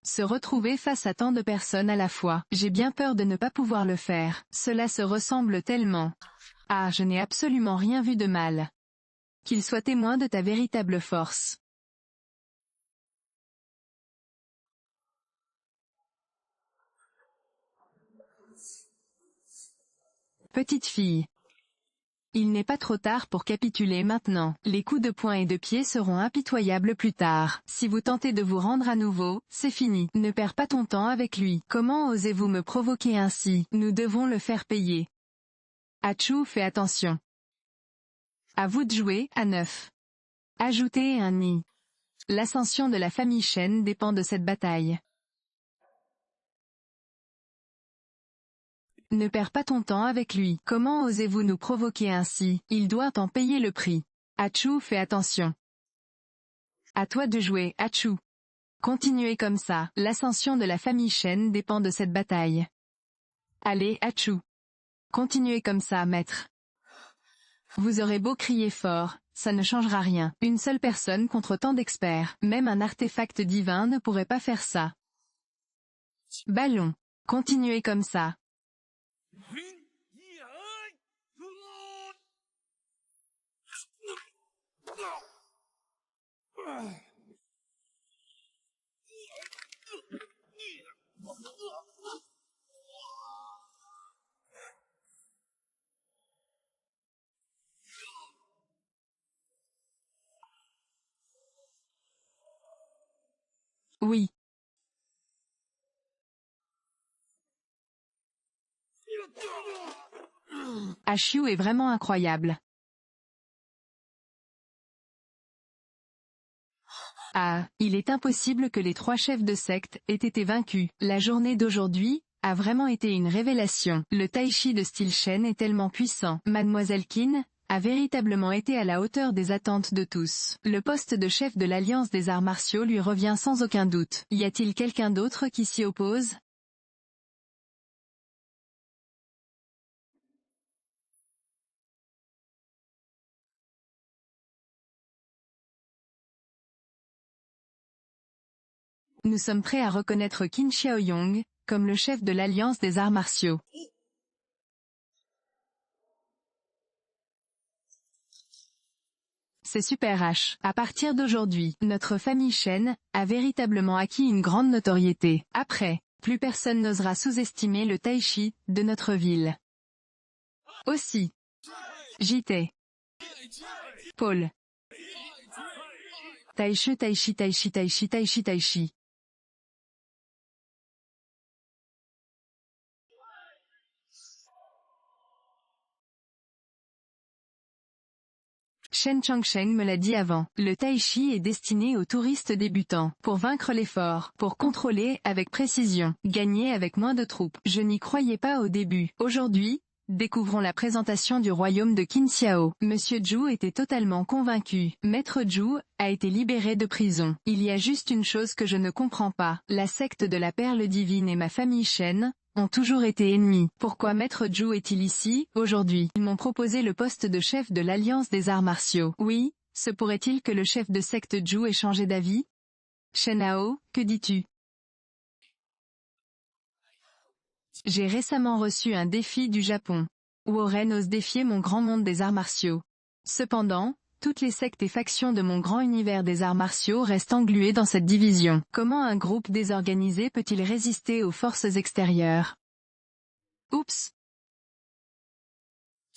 Se retrouver face à tant de personnes à la fois, j'ai bien peur de ne pas pouvoir le faire. Cela se ressemble tellement. Ah, je n'ai absolument rien vu de mal. Qu'il soit témoin de ta véritable force. Petite fille. Il n'est pas trop tard pour capituler maintenant. Les coups de poing et de pied seront impitoyables plus tard. Si vous tentez de vous rendre à nouveau, c'est fini. Ne perds pas ton temps avec lui. Comment osez-vous me provoquer ainsi? Nous devons le faire payer. Achou, fais attention. À vous de jouer, à 9. Ajoutez un nid. L'ascension de la famille Shen dépend de cette bataille. Ne perds pas ton temps avec lui. Comment osez-vous nous provoquer ainsi? Il doit en payer le prix. Achou, fais attention. À toi de jouer, Achou. Continuez comme ça. L'ascension de la famille Shen dépend de cette bataille. Allez, Achou. Continuez comme ça, maître. Vous aurez beau crier fort, ça ne changera rien. Une seule personne contre tant d'experts. Même un artefact divin ne pourrait pas faire ça. Ballon. Continuez comme ça. Oui. Achou est vraiment incroyable. Ah, il est impossible que les 3 chefs de secte aient été vaincus. La journée d'aujourd'hui a vraiment été une révélation. Le tai-chi de style Shen est tellement puissant. Mademoiselle Qin a véritablement été à la hauteur des attentes de tous. Le poste de chef de l'Alliance des arts martiaux lui revient sans aucun doute. Y a-t-il quelqu'un d'autre qui s'y oppose? Nous sommes prêts à reconnaître Qin Xiaoyong comme le chef de l'Alliance des arts martiaux. C'est super H. À partir d'aujourd'hui, notre famille Shen a véritablement acquis une grande notoriété. Après, plus personne n'osera sous-estimer le tai-chi de notre ville. Aussi. JT. Paul. Tai-chi tai-chi tai-chi tai-chi tai-chi tai-chi. Shen Changsheng me l'a dit avant. Le tai-chi est destiné aux touristes débutants. Pour vaincre l'effort, pour contrôler avec précision, gagner avec moins de troupes. Je n'y croyais pas au début. Aujourd'hui, découvrons la présentation du royaume de Qin Xiao. Monsieur Zhu était totalement convaincu. Maître Zhu a été libéré de prison. Il y a juste une chose que je ne comprends pas. La secte de la perle divine et ma famille Shen ont toujours été ennemis. Pourquoi Maître Zhu est-il ici, aujourd'hui? Ils m'ont proposé le poste de chef de l'Alliance des arts martiaux. Oui, se pourrait-il que le chef de secte Zhu ait changé d'avis? Shen Hao, que dis-tu? J'ai récemment reçu un défi du Japon. Warren ose défier mon grand monde des arts martiaux. Cependant, toutes les sectes et factions de mon grand univers des arts martiaux restent engluées dans cette division. Comment un groupe désorganisé peut-il résister aux forces extérieures? Oups!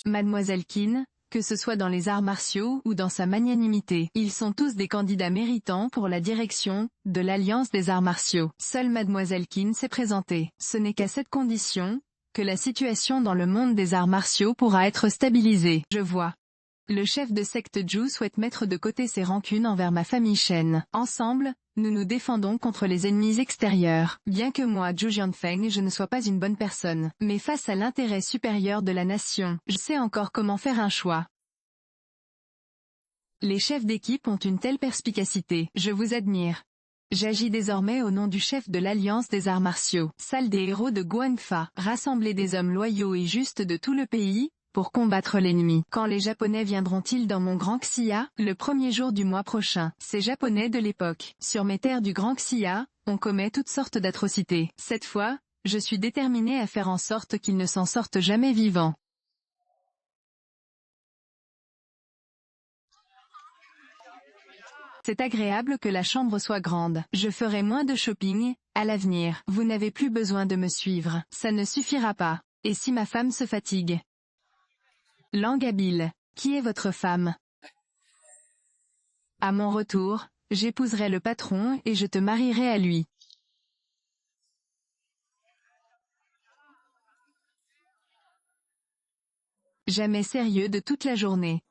Mademoiselle Qin, que ce soit dans les arts martiaux ou dans sa magnanimité, ils sont tous des candidats méritants pour la direction de l'Alliance des arts martiaux. Seule Mademoiselle Qin s'est présentée. Ce n'est qu'à cette condition que la situation dans le monde des arts martiaux pourra être stabilisée. Je vois. Le chef de secte Zhu souhaite mettre de côté ses rancunes envers ma famille Shen. Ensemble, nous nous défendons contre les ennemis extérieurs. Bien que moi, Zhu Jianfeng, je ne sois pas une bonne personne, mais face à l'intérêt supérieur de la nation, je sais encore comment faire un choix. Les chefs d'équipe ont une telle perspicacité. Je vous admire. J'agis désormais au nom du chef de l'Alliance des arts martiaux. Salle des héros de Guangfa. Rassembler des hommes loyaux et justes de tout le pays pour combattre l'ennemi. Quand les Japonais viendront-ils dans mon Grand Xia? Le premier jour du mois prochain. Ces Japonais de l'époque. Sur mes terres du Grand Xia, on commet toutes sortes d'atrocités. Cette fois, je suis déterminé à faire en sorte qu'ils ne s'en sortent jamais vivants. C'est agréable que la chambre soit grande. Je ferai moins de shopping, à l'avenir. Vous n'avez plus besoin de me suivre. Ça ne suffira pas. Et si ma femme se fatigue? Langue habile. Qui est votre femme? À mon retour, j'épouserai le patron et je te marierai à lui. Jamais sérieux de toute la journée.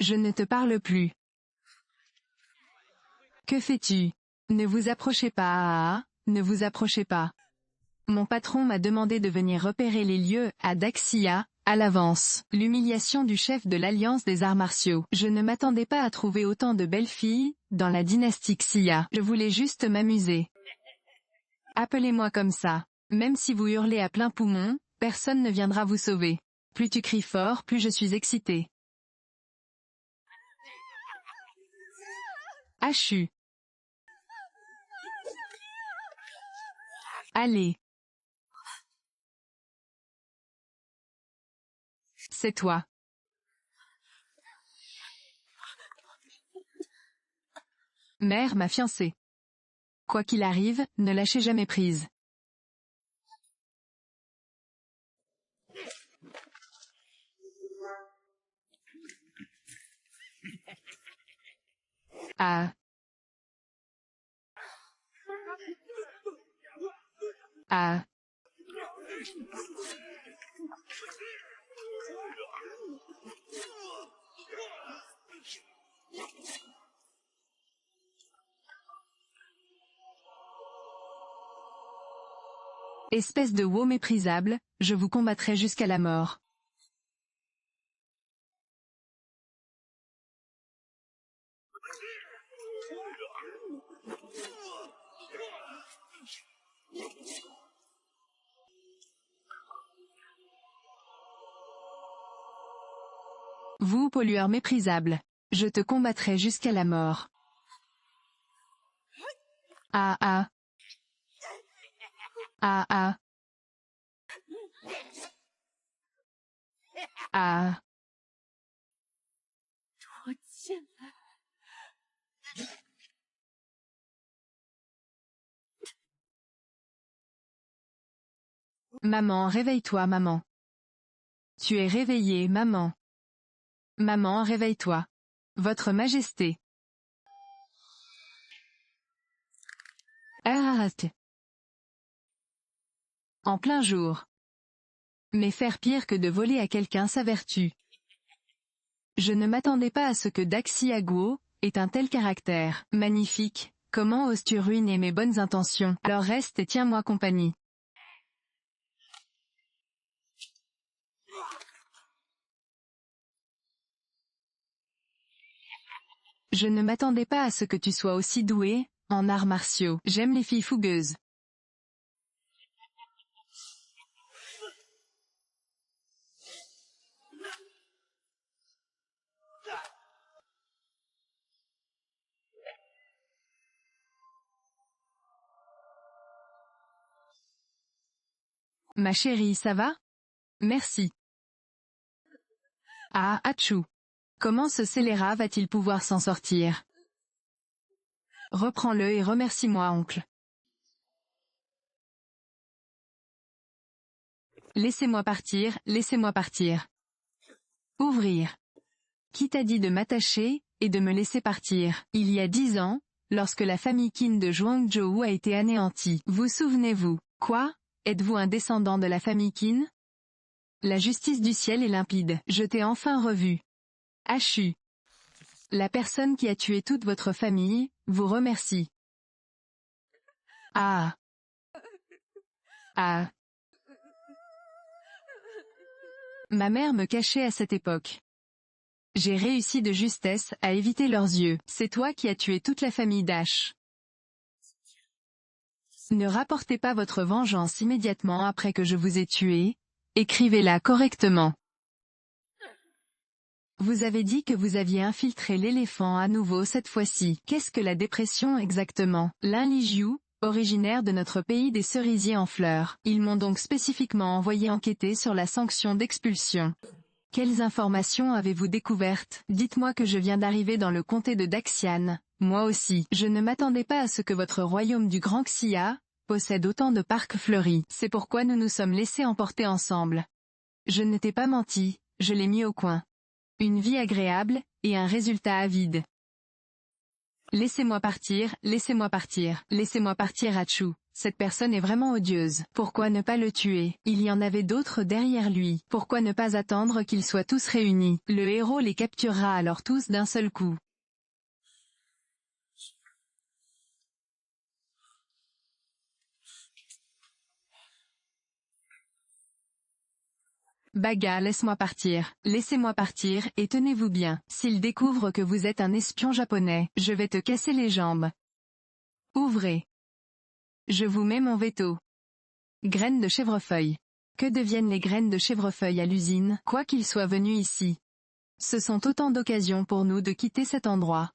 Je ne te parle plus. Que fais-tu? Ne vous approchez pas, ne vous approchez pas. Mon patron m'a demandé de venir repérer les lieux à Daxia, à l'avance. L'humiliation du chef de l'Alliance des arts martiaux. Je ne m'attendais pas à trouver autant de belles filles dans la dynastie Xia. Je voulais juste m'amuser. Appelez-moi comme ça. Même si vous hurlez à plein poumon, personne ne viendra vous sauver. Plus tu cries fort, plus je suis excité. Hachu. Allez. C'est toi. Mère, ma fiancée. Quoi qu'il arrive, ne lâchez jamais prise. Ah. Ah. Espèce de veau méprisable, je vous combattrai jusqu'à la mort. Vous, pollueur méprisable. Je te combattrai jusqu'à la mort. Ah ah. Ah ah. Ah. Maman, réveille-toi, maman. Tu es réveillée, maman. Maman, réveille-toi. Votre Majesté. Ah. En plein jour. Mais faire pire que de voler à quelqu'un sa vertu. Je ne m'attendais pas à ce que Daxia Guo ait un tel caractère. Magnifique, comment oses-tu ruiner mes bonnes intentions? Alors reste et tiens-moi compagnie. Je ne m'attendais pas à ce que tu sois aussi doué en arts martiaux. J'aime les filles fougueuses. Ma chérie, ça va? Merci. Ah, Achou. Comment ce scélérat va-t-il pouvoir s'en sortir? Reprends-le et remercie-moi, oncle. Laissez-moi partir, laissez-moi partir. Ouvrir. Qui t'a dit de m'attacher, et de me laisser partir? Il y a 10 ans, lorsque la famille Qin de Zhuangzhou a été anéantie. Vous souvenez-vous? Quoi? Êtes-vous un descendant de la famille Qin? La justice du ciel est limpide. Je t'ai enfin revu. Hachu. La personne qui a tué toute votre famille, vous remercie. Ah. Ah. Ma mère me cachait à cette époque. J'ai réussi de justesse à éviter leurs yeux. C'est toi qui as tué toute la famille Dash. Ne rapportez pas votre vengeance immédiatement après que je vous ai tué. Écrivez-la correctement. Vous avez dit que vous aviez infiltré l'éléphant à nouveau cette fois-ci. Qu'est-ce que la dépression exactement? Lin Lijiu, originaire de notre pays des cerisiers en fleurs. Ils m'ont donc spécifiquement envoyé enquêter sur la sanction d'expulsion. Quelles informations avez-vous découvertes? Dites-moi que je viens d'arriver dans le comté de Daxian. Moi aussi. Je ne m'attendais pas à ce que votre royaume du Grand Xia possède autant de parcs fleuris. C'est pourquoi nous nous sommes laissés emporter ensemble. Je ne t'ai pas menti, je l'ai mis au coin. Une vie agréable, et un résultat avide. Laissez-moi partir, laissez-moi partir, laissez-moi partir Hachu. Cette personne est vraiment odieuse. Pourquoi ne pas le tuer? Il y en avait d'autres derrière lui. Pourquoi ne pas attendre qu'ils soient tous réunis? Le héros les capturera alors tous d'un seul coup. Baga, laisse-moi partir, laissez-moi partir, et tenez-vous bien. S'il découvre que vous êtes un espion japonais, je vais te casser les jambes. Ouvrez. Je vous mets mon veto. Graines de chèvrefeuille. Que deviennent les graines de chèvrefeuille à l'usine, quoi qu'ils soient venus ici? Ce sont autant d'occasions pour nous de quitter cet endroit.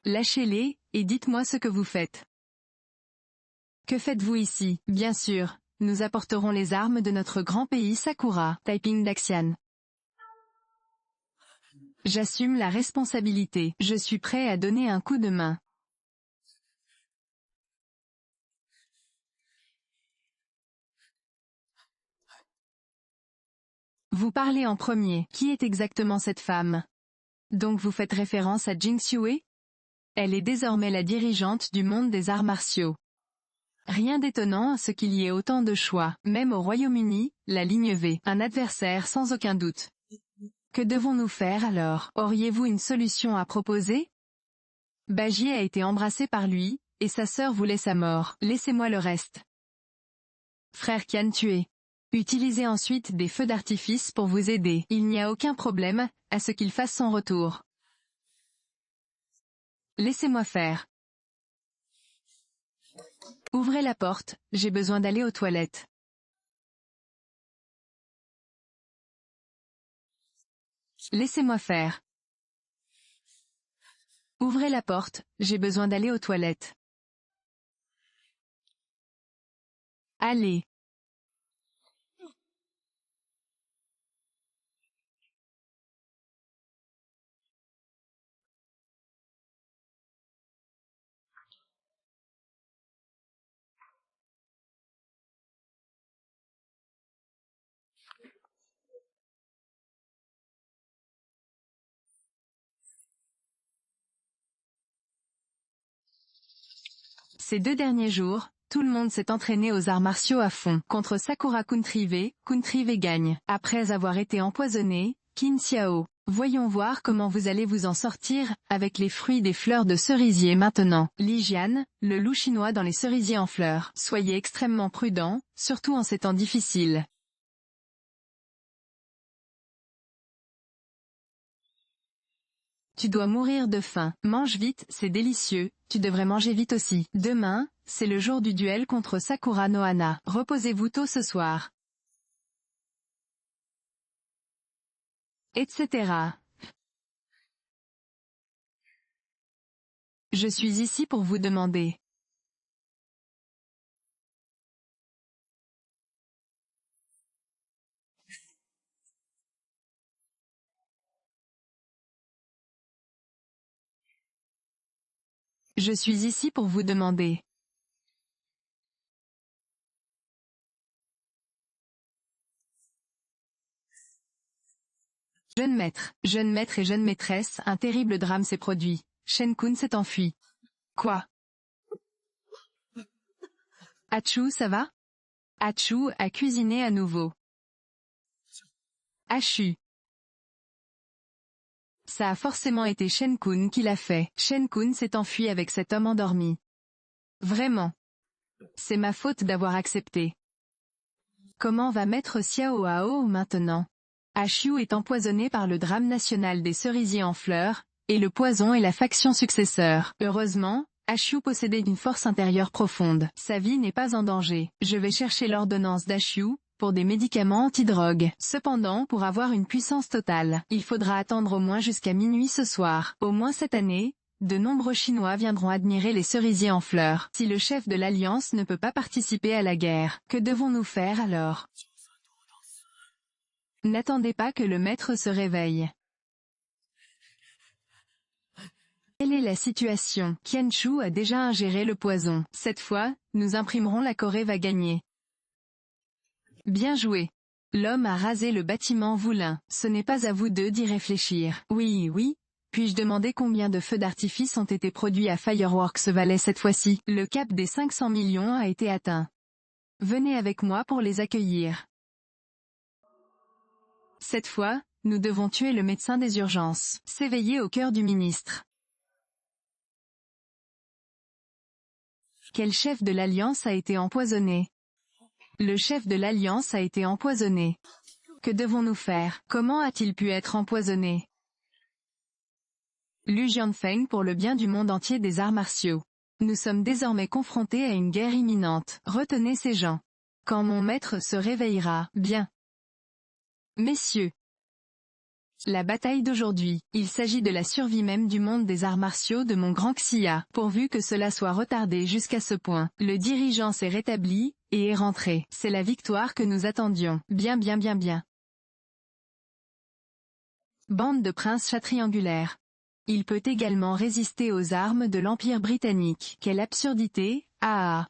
Lâchez-les, et dites-moi ce que vous faites. Que faites-vous ici? Bien sûr, nous apporterons les armes de notre grand pays Sakura, Taiping Daxian. J'assume la responsabilité. Je suis prêt à donner un coup de main. Vous parlez en premier. Qui est exactement cette femme? Donc vous faites référence à Jing Xue? Elle est désormais la dirigeante du monde des arts martiaux. Rien d'étonnant à ce qu'il y ait autant de choix. Même au Royaume-Uni, la ligne V, un adversaire sans aucun doute. Que devons-nous faire alors? Auriez-vous une solution à proposer? Baji a été embrassé par lui, et sa sœur voulait sa mort. Laissez-moi le reste. Frère Kian tué. Utilisez ensuite des feux d'artifice pour vous aider. Il n'y a aucun problème à ce qu'il fasse son retour. Laissez-moi faire. Ouvrez la porte, j'ai besoin d'aller aux toilettes. Laissez-moi faire. Ouvrez la porte, j'ai besoin d'aller aux toilettes. Allez. Ces 2 derniers jours, tout le monde s'est entraîné aux arts martiaux à fond. Contre Sakura Kuntrive gagne. Après avoir été empoisonné, Qin Xiao. Voyons voir comment vous allez vous en sortir, avec les fruits des fleurs de cerisier maintenant. Li Jian, le loup chinois dans les cerisiers en fleurs. Soyez extrêmement prudent, surtout en ces temps difficiles. Tu dois mourir de faim. Mange vite, c'est délicieux, tu devrais manger vite aussi. Demain, c'est le jour du duel contre Sakura no Hana. Reposez-vous tôt ce soir. Etc. Je suis ici pour vous demander. Je suis ici pour vous demander. Jeune maître et jeune maîtresse, un terrible drame s'est produit. Shen-kun s'est enfui. Quoi? Hachu, ça va? Hachu a cuisiné à nouveau. Hachu. Ça a forcément été Shen-kun qui l'a fait. Shen-kun s'est enfui avec cet homme endormi. Vraiment. C'est ma faute d'avoir accepté. Comment va maître Xiao Hao maintenant? Hachu est empoisonné par le drame national des cerisiers en fleurs, et le poison est la faction successeur. Heureusement, Hachu possédait une force intérieure profonde. Sa vie n'est pas en danger. Je vais chercher l'ordonnance d'Hachu, pour des médicaments antidrogue. Cependant, pour avoir une puissance totale, il faudra attendre au moins jusqu'à minuit ce soir. Au moins cette année, de nombreux Chinois viendront admirer les cerisiers en fleurs. Si le chef de l'Alliance ne peut pas participer à la guerre, que devons-nous faire alors? N'attendez pas que le maître se réveille. Quelle est la situation? Qianchu a déjà ingéré le poison. Cette fois, nous imprimerons la Corée va gagner. Bien joué. L'homme a rasé le bâtiment Voulin. Ce n'est pas à vous deux d'y réfléchir. Oui. Puis-je demander combien de feux d'artifice ont été produits à Fireworks Valley cette fois-ci? Le cap des 500 millions a été atteint. Venez avec moi pour les accueillir. Cette fois, nous devons tuer le médecin des urgences. S'éveiller au cœur du ministre. Quel chef de l'Alliance a été empoisonné? Le chef de l'Alliance a été empoisonné. Que devons-nous faire? Comment a-t-il pu être empoisonné? Lu Jianfeng pour le bien du monde entier des arts martiaux. Nous sommes désormais confrontés à une guerre imminente. Retenez ces gens. Quand mon maître se réveillera, bien. Messieurs. La bataille d'aujourd'hui, il s'agit de la survie même du monde des arts martiaux de mon grand Xia. Pourvu que cela soit retardé jusqu'à ce point, le dirigeant s'est rétabli, et est rentré. C'est la victoire que nous attendions. Bien. Bande de princes chatriangulaires. Il peut également résister aux armes de l'Empire britannique. Quelle absurdité, ah.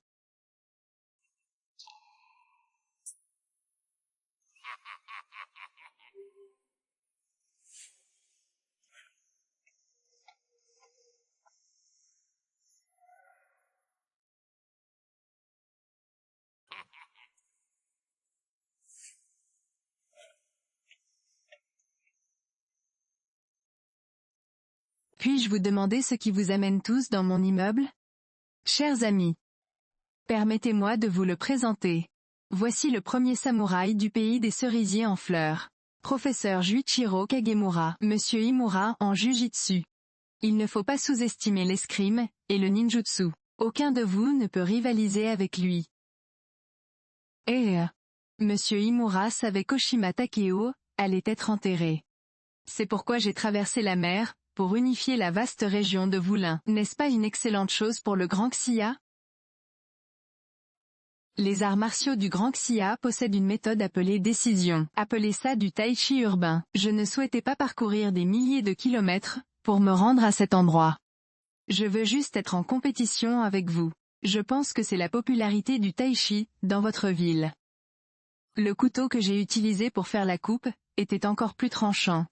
Puis-je vous demander ce qui vous amène tous dans mon immeuble? Chers amis. Permettez-moi de vous le présenter. Voici le premier samouraï du pays des cerisiers en fleurs. Professeur Juichiro Kagemura, Monsieur Imura en Jujitsu. Il ne faut pas sous-estimer l'escrime, et le ninjutsu. Aucun de vous ne peut rivaliser avec lui. Monsieur Imura savait qu'Oshima Takeo allait être enterré. C'est pourquoi j'ai traversé la mer, pour unifier la vaste région de Voulin. N'est-ce pas une excellente chose pour le Grand Xia? Les arts martiaux du Grand Xia possèdent une méthode appelée décision. Appelez ça du tai chi urbain. Je ne souhaitais pas parcourir des milliers de kilomètres, pour me rendre à cet endroit. Je veux juste être en compétition avec vous. Je pense que c'est la popularité du tai chi, dans votre ville. Le couteau que j'ai utilisé pour faire la coupe, était encore plus tranchant.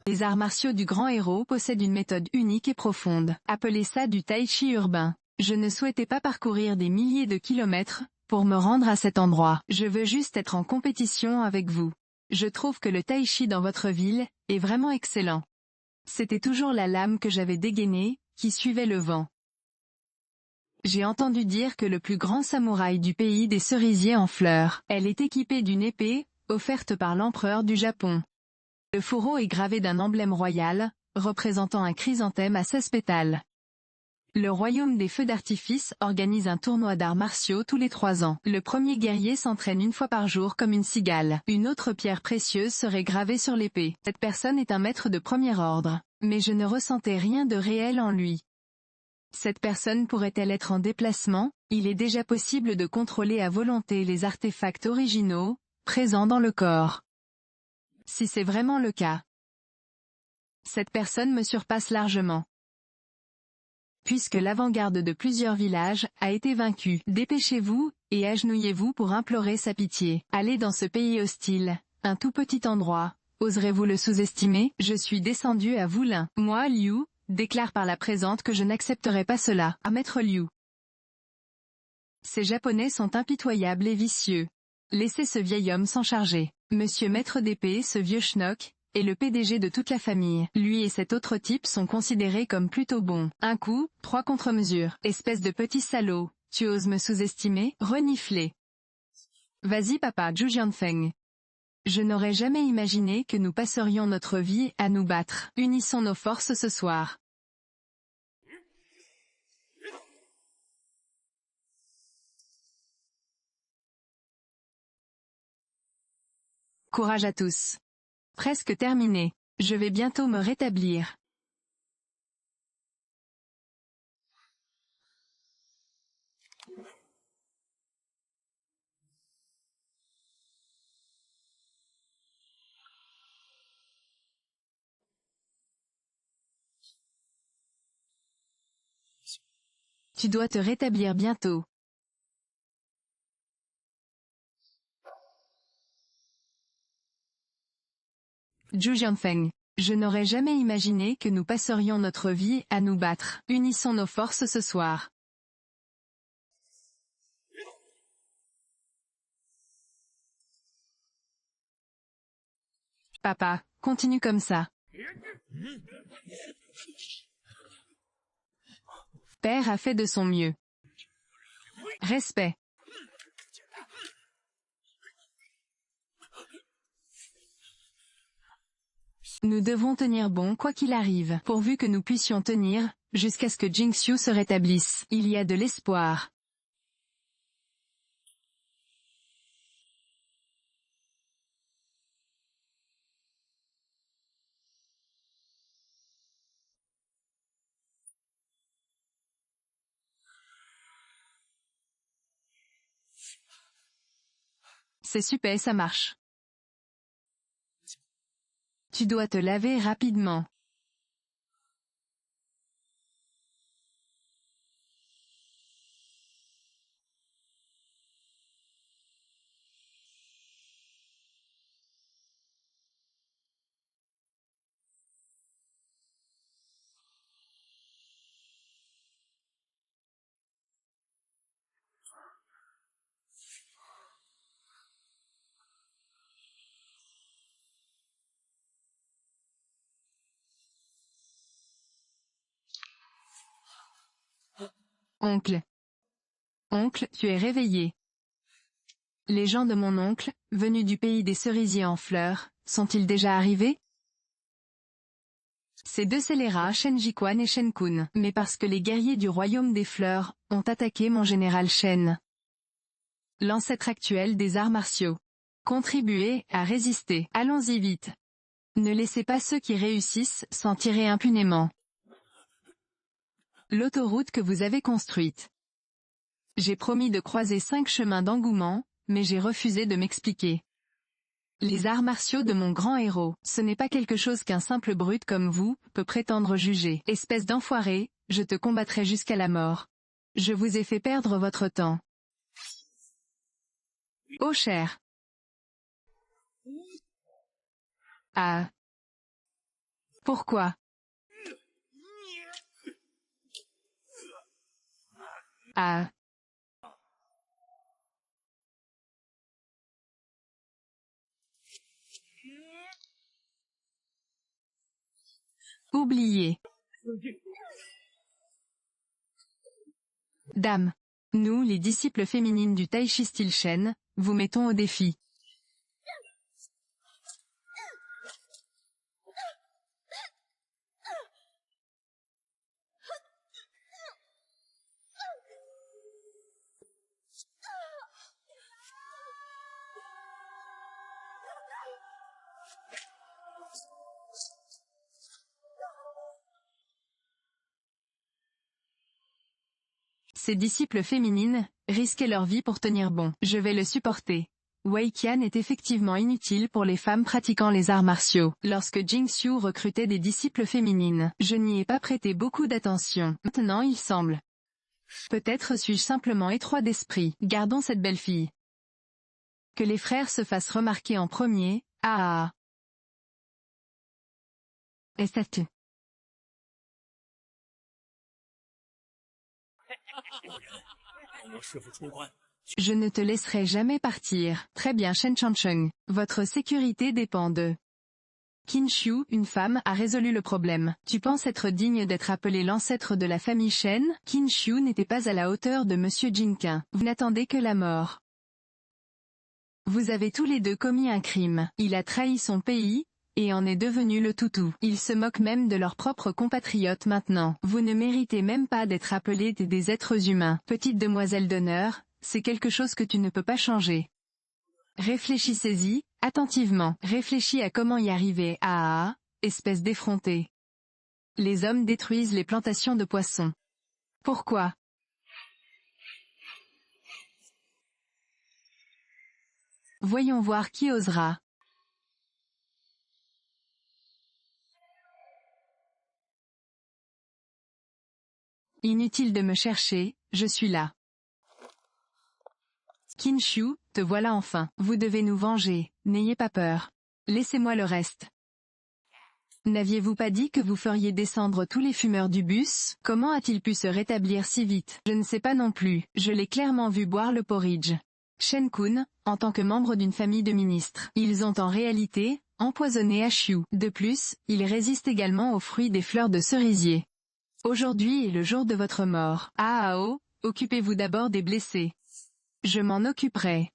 Les arts martiaux du grand héros possèdent une méthode unique et profonde. Appelez ça du tai chi urbain. Je ne souhaitais pas parcourir des milliers de kilomètres, pour me rendre à cet endroit. Je veux juste être en compétition avec vous. Je trouve que le tai chi dans votre ville, est vraiment excellent. C'était toujours la lame que j'avais dégainée, qui suivait le vent. J'ai entendu dire que le plus grand samouraï du pays des cerisiers en fleurs, elle est équipée d'une épée, offerte par l'empereur du Japon. Le fourreau est gravé d'un emblème royal, représentant un chrysanthème à 16 pétales. Le royaume des feux d'artifice organise un tournoi d'arts martiaux tous les 3 ans. Le premier guerrier s'entraîne une fois par jour comme une cigale. Une autre pierre précieuse serait gravée sur l'épée. Cette personne est un maître de premier ordre, mais je ne ressentais rien de réel en lui. Cette personne pourrait-elle être en déplacement? Il est déjà possible de contrôler à volonté les artefacts originaux, présents dans le corps. Si c'est vraiment le cas, cette personne me surpasse largement. Puisque l'avant-garde de plusieurs villages a été vaincue, dépêchez-vous, et agenouillez-vous pour implorer sa pitié. Allez dans ce pays hostile, un tout petit endroit, oserez-vous le sous-estimer? Je suis descendu à Voulin. Moi, Liu, déclare par la présente que je n'accepterai pas cela, à Maître Liu. Ces Japonais sont impitoyables et vicieux. Laissez ce vieil homme s'en charger. Monsieur Maître d'épée, ce vieux schnock, est le PDG de toute la famille. Lui et cet autre type sont considérés comme plutôt bons. Un coup, 3 contre-mesures. Espèce de petit salaud, tu oses me sous-estimer? Renifler. Vas-y papa, Zhu Jianfeng. Je n'aurais jamais imaginé que nous passerions notre vie à nous battre. Unissons nos forces ce soir. Courage à tous. Presque terminé. Je vais bientôt me rétablir. Tu dois te rétablir bientôt. Zhu Jianfeng. Je n'aurais jamais imaginé que nous passerions notre vie à nous battre. Unissons nos forces ce soir. Papa, continue comme ça. Père a fait de son mieux. Respect. Nous devons tenir bon quoi qu'il arrive, pourvu que nous puissions tenir, jusqu'à ce que Jingxiu se rétablisse. Il y a de l'espoir. C'est super, ça marche. Tu dois te laver rapidement. Oncle. Oncle, tu es réveillé. Les gens de mon oncle, venus du pays des cerisiers en fleurs, sont-ils déjà arrivés? Ces deux scélérats Shen Jikuan et Shen Kun, mais parce que les guerriers du royaume des fleurs ont attaqué mon général Shen, l'ancêtre actuel des arts martiaux. Contribuez à résister. Allons-y vite. Ne laissez pas ceux qui réussissent s'en tirer impunément. L'autoroute que vous avez construite. J'ai promis de croiser 5 chemins d'engouement, mais j'ai refusé de m'expliquer. Les arts martiaux de mon grand héros, ce n'est pas quelque chose qu'un simple brute comme vous peut prétendre juger. Espèce d'enfoiré, je te combattrai jusqu'à la mort. Je vous ai fait perdre votre temps. Oh cher. Ah. Pourquoi? Ah. Oubliez. Dame. Nous, les disciples féminines du Tai Chi style Shen, vous mettons au défi. Ses disciples féminines risquaient leur vie pour tenir bon. Je vais le supporter. Wei Qian est effectivement inutile pour les femmes pratiquant les arts martiaux. Lorsque Jing Xiu recrutait des disciples féminines, je n'y ai pas prêté beaucoup d'attention. Maintenant il semble. Peut-être suis-je simplement étroit d'esprit. Gardons cette belle fille. Que les frères se fassent remarquer en premier. Ah. Est-ce Je ne te laisserai jamais partir. Très bien Shen Chancheng. Votre sécurité dépend de... Qin Xiu, une femme, a résolu le problème. Tu penses être digne d'être appelé l'ancêtre de la famille Shen? Qin Xiu n'était pas à la hauteur de Monsieur Jinqin. Vous n'attendez que la mort. Vous avez tous les deux commis un crime. Il a trahi son pays, et en est devenu le toutou. Ils se moquent même de leurs propres compatriotes maintenant. Vous ne méritez même pas d'être appelés des êtres humains. Petite demoiselle d'honneur, c'est quelque chose que tu ne peux pas changer. Réfléchissez-y, attentivement. Réfléchis à comment y arriver. Ah, espèce d'effronté. Les hommes détruisent les plantations de poissons. Pourquoi? Voyons voir qui osera. Inutile de me chercher, je suis là. Qin Xiu, te voilà enfin. Vous devez nous venger, n'ayez pas peur. Laissez-moi le reste. N'aviez-vous pas dit que vous feriez descendre tous les fumeurs du bus? Comment a-t-il pu se rétablir si vite? Je ne sais pas non plus, je l'ai clairement vu boire le porridge. Shen Kun, en tant que membre d'une famille de ministres. Ils ont en réalité empoisonné Xiu. De plus, ils résistent également aux fruits des fleurs de cerisier. Aujourd'hui est le jour de votre mort. Ah oh, occupez-vous d'abord des blessés. Je m'en occuperai.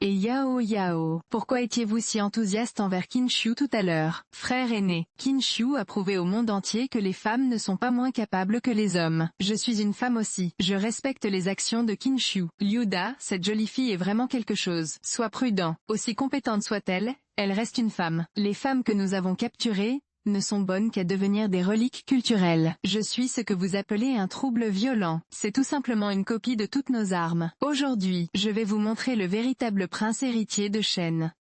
Et Yao, pourquoi étiez-vous si enthousiaste envers Qin Xiu tout à l'heure? Frère aîné, Qin Xiu a prouvé au monde entier que les femmes ne sont pas moins capables que les hommes. Je suis une femme aussi. Je respecte les actions de Qin Xiu. Liu Da, cette jolie fille est vraiment quelque chose. Sois prudent. Aussi compétente soit-elle, elle reste une femme. Les femmes que nous avons capturées ne sont bonnes qu'à devenir des reliques culturelles. Je suis ce que vous appelez un trouble violent. C'est tout simplement une copie de toutes nos armes. Aujourd'hui, je vais vous montrer le véritable prince héritier de Shen.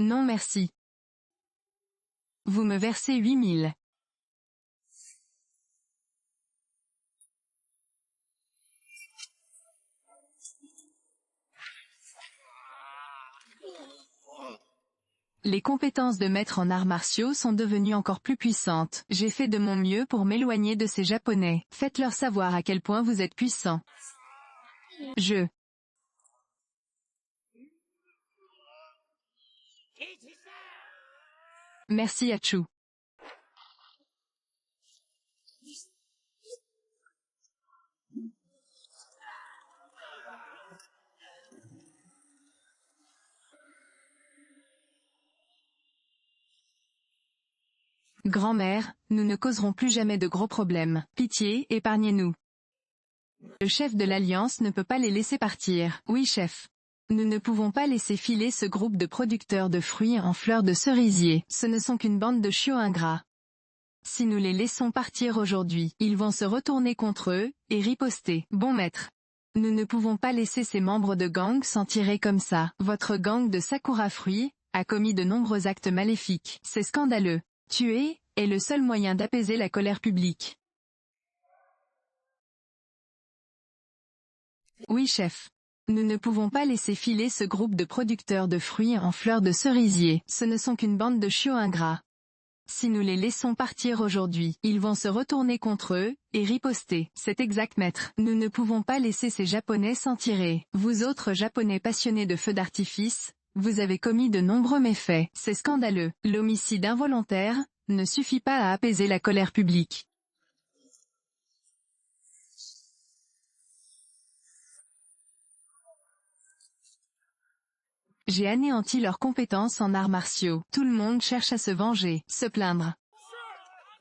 Non merci. Vous me versez 8000. Les compétences de maître en arts martiaux sont devenues encore plus puissantes. J'ai fait de mon mieux pour m'éloigner de ces Japonais. Faites-leur savoir à quel point vous êtes puissant. Merci Achu. Grand-mère, nous ne causerons plus jamais de gros problèmes. Pitié, épargnez-nous. Le chef de l'Alliance ne peut pas les laisser partir. Oui chef. Nous ne pouvons pas laisser filer ce groupe de producteurs de fruits en fleurs de cerisier. Ce ne sont qu'une bande de chiots ingrats. Si nous les laissons partir aujourd'hui, ils vont se retourner contre eux, et riposter. Bon maître. Nous ne pouvons pas laisser ces membres de gang s'en tirer comme ça. Votre gang de Sakura Fruits a commis de nombreux actes maléfiques. C'est scandaleux. Tuer est le seul moyen d'apaiser la colère publique. Oui chef. Nous ne pouvons pas laisser filer ce groupe de producteurs de fruits en fleurs de cerisier. Ce ne sont qu'une bande de chiots ingrats. Si nous les laissons partir aujourd'hui, ils vont se retourner contre eux, et riposter. C'est exact maître. Nous ne pouvons pas laisser ces Japonais s'en tirer. Vous autres Japonais passionnés de feux d'artifice, Vous avez commis de nombreux méfaits. C'est scandaleux. L'homicide involontaire ne suffit pas à apaiser la colère publique. J'ai anéanti leurs compétences en arts martiaux. Tout le monde cherche à se venger, se plaindre.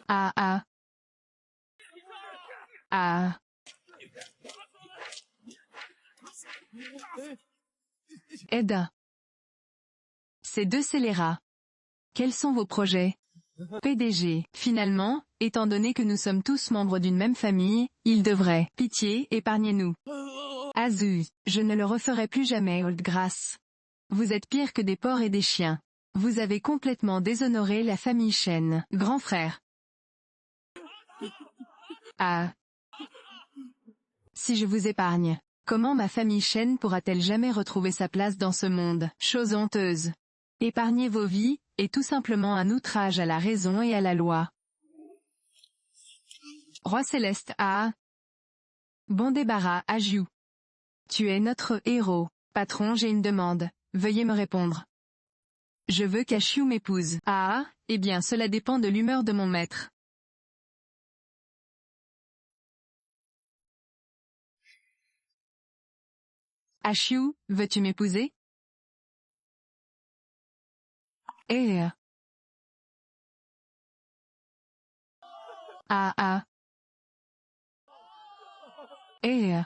Ah ah. Ah. Aide. Ces deux scélérats. Quels sont vos projets? PDG. Finalement, étant donné que nous sommes tous membres d'une même famille, il devrait. Pitié, épargnez-nous. Azu. Je ne le referai plus jamais, Oldgrass. Vous êtes pire que des porcs et des chiens. Vous avez complètement déshonoré la famille Shen. Grand frère. Ah. Si je vous épargne, comment ma famille Shen pourra-t-elle jamais retrouver sa place dans ce monde? Chose honteuse. Épargnez vos vies, est tout simplement un outrage à la raison et à la loi. Roi Céleste. Ah. Bon débarras, Ajiu. Tu es notre héros. Patron, j'ai une demande. Veuillez me répondre. Je veux qu'Ashiu m'épouse. Ah, eh bien cela dépend de l'humeur de mon maître. Ashiu, veux-tu m'épouser? Eh. Ah ah. Eh.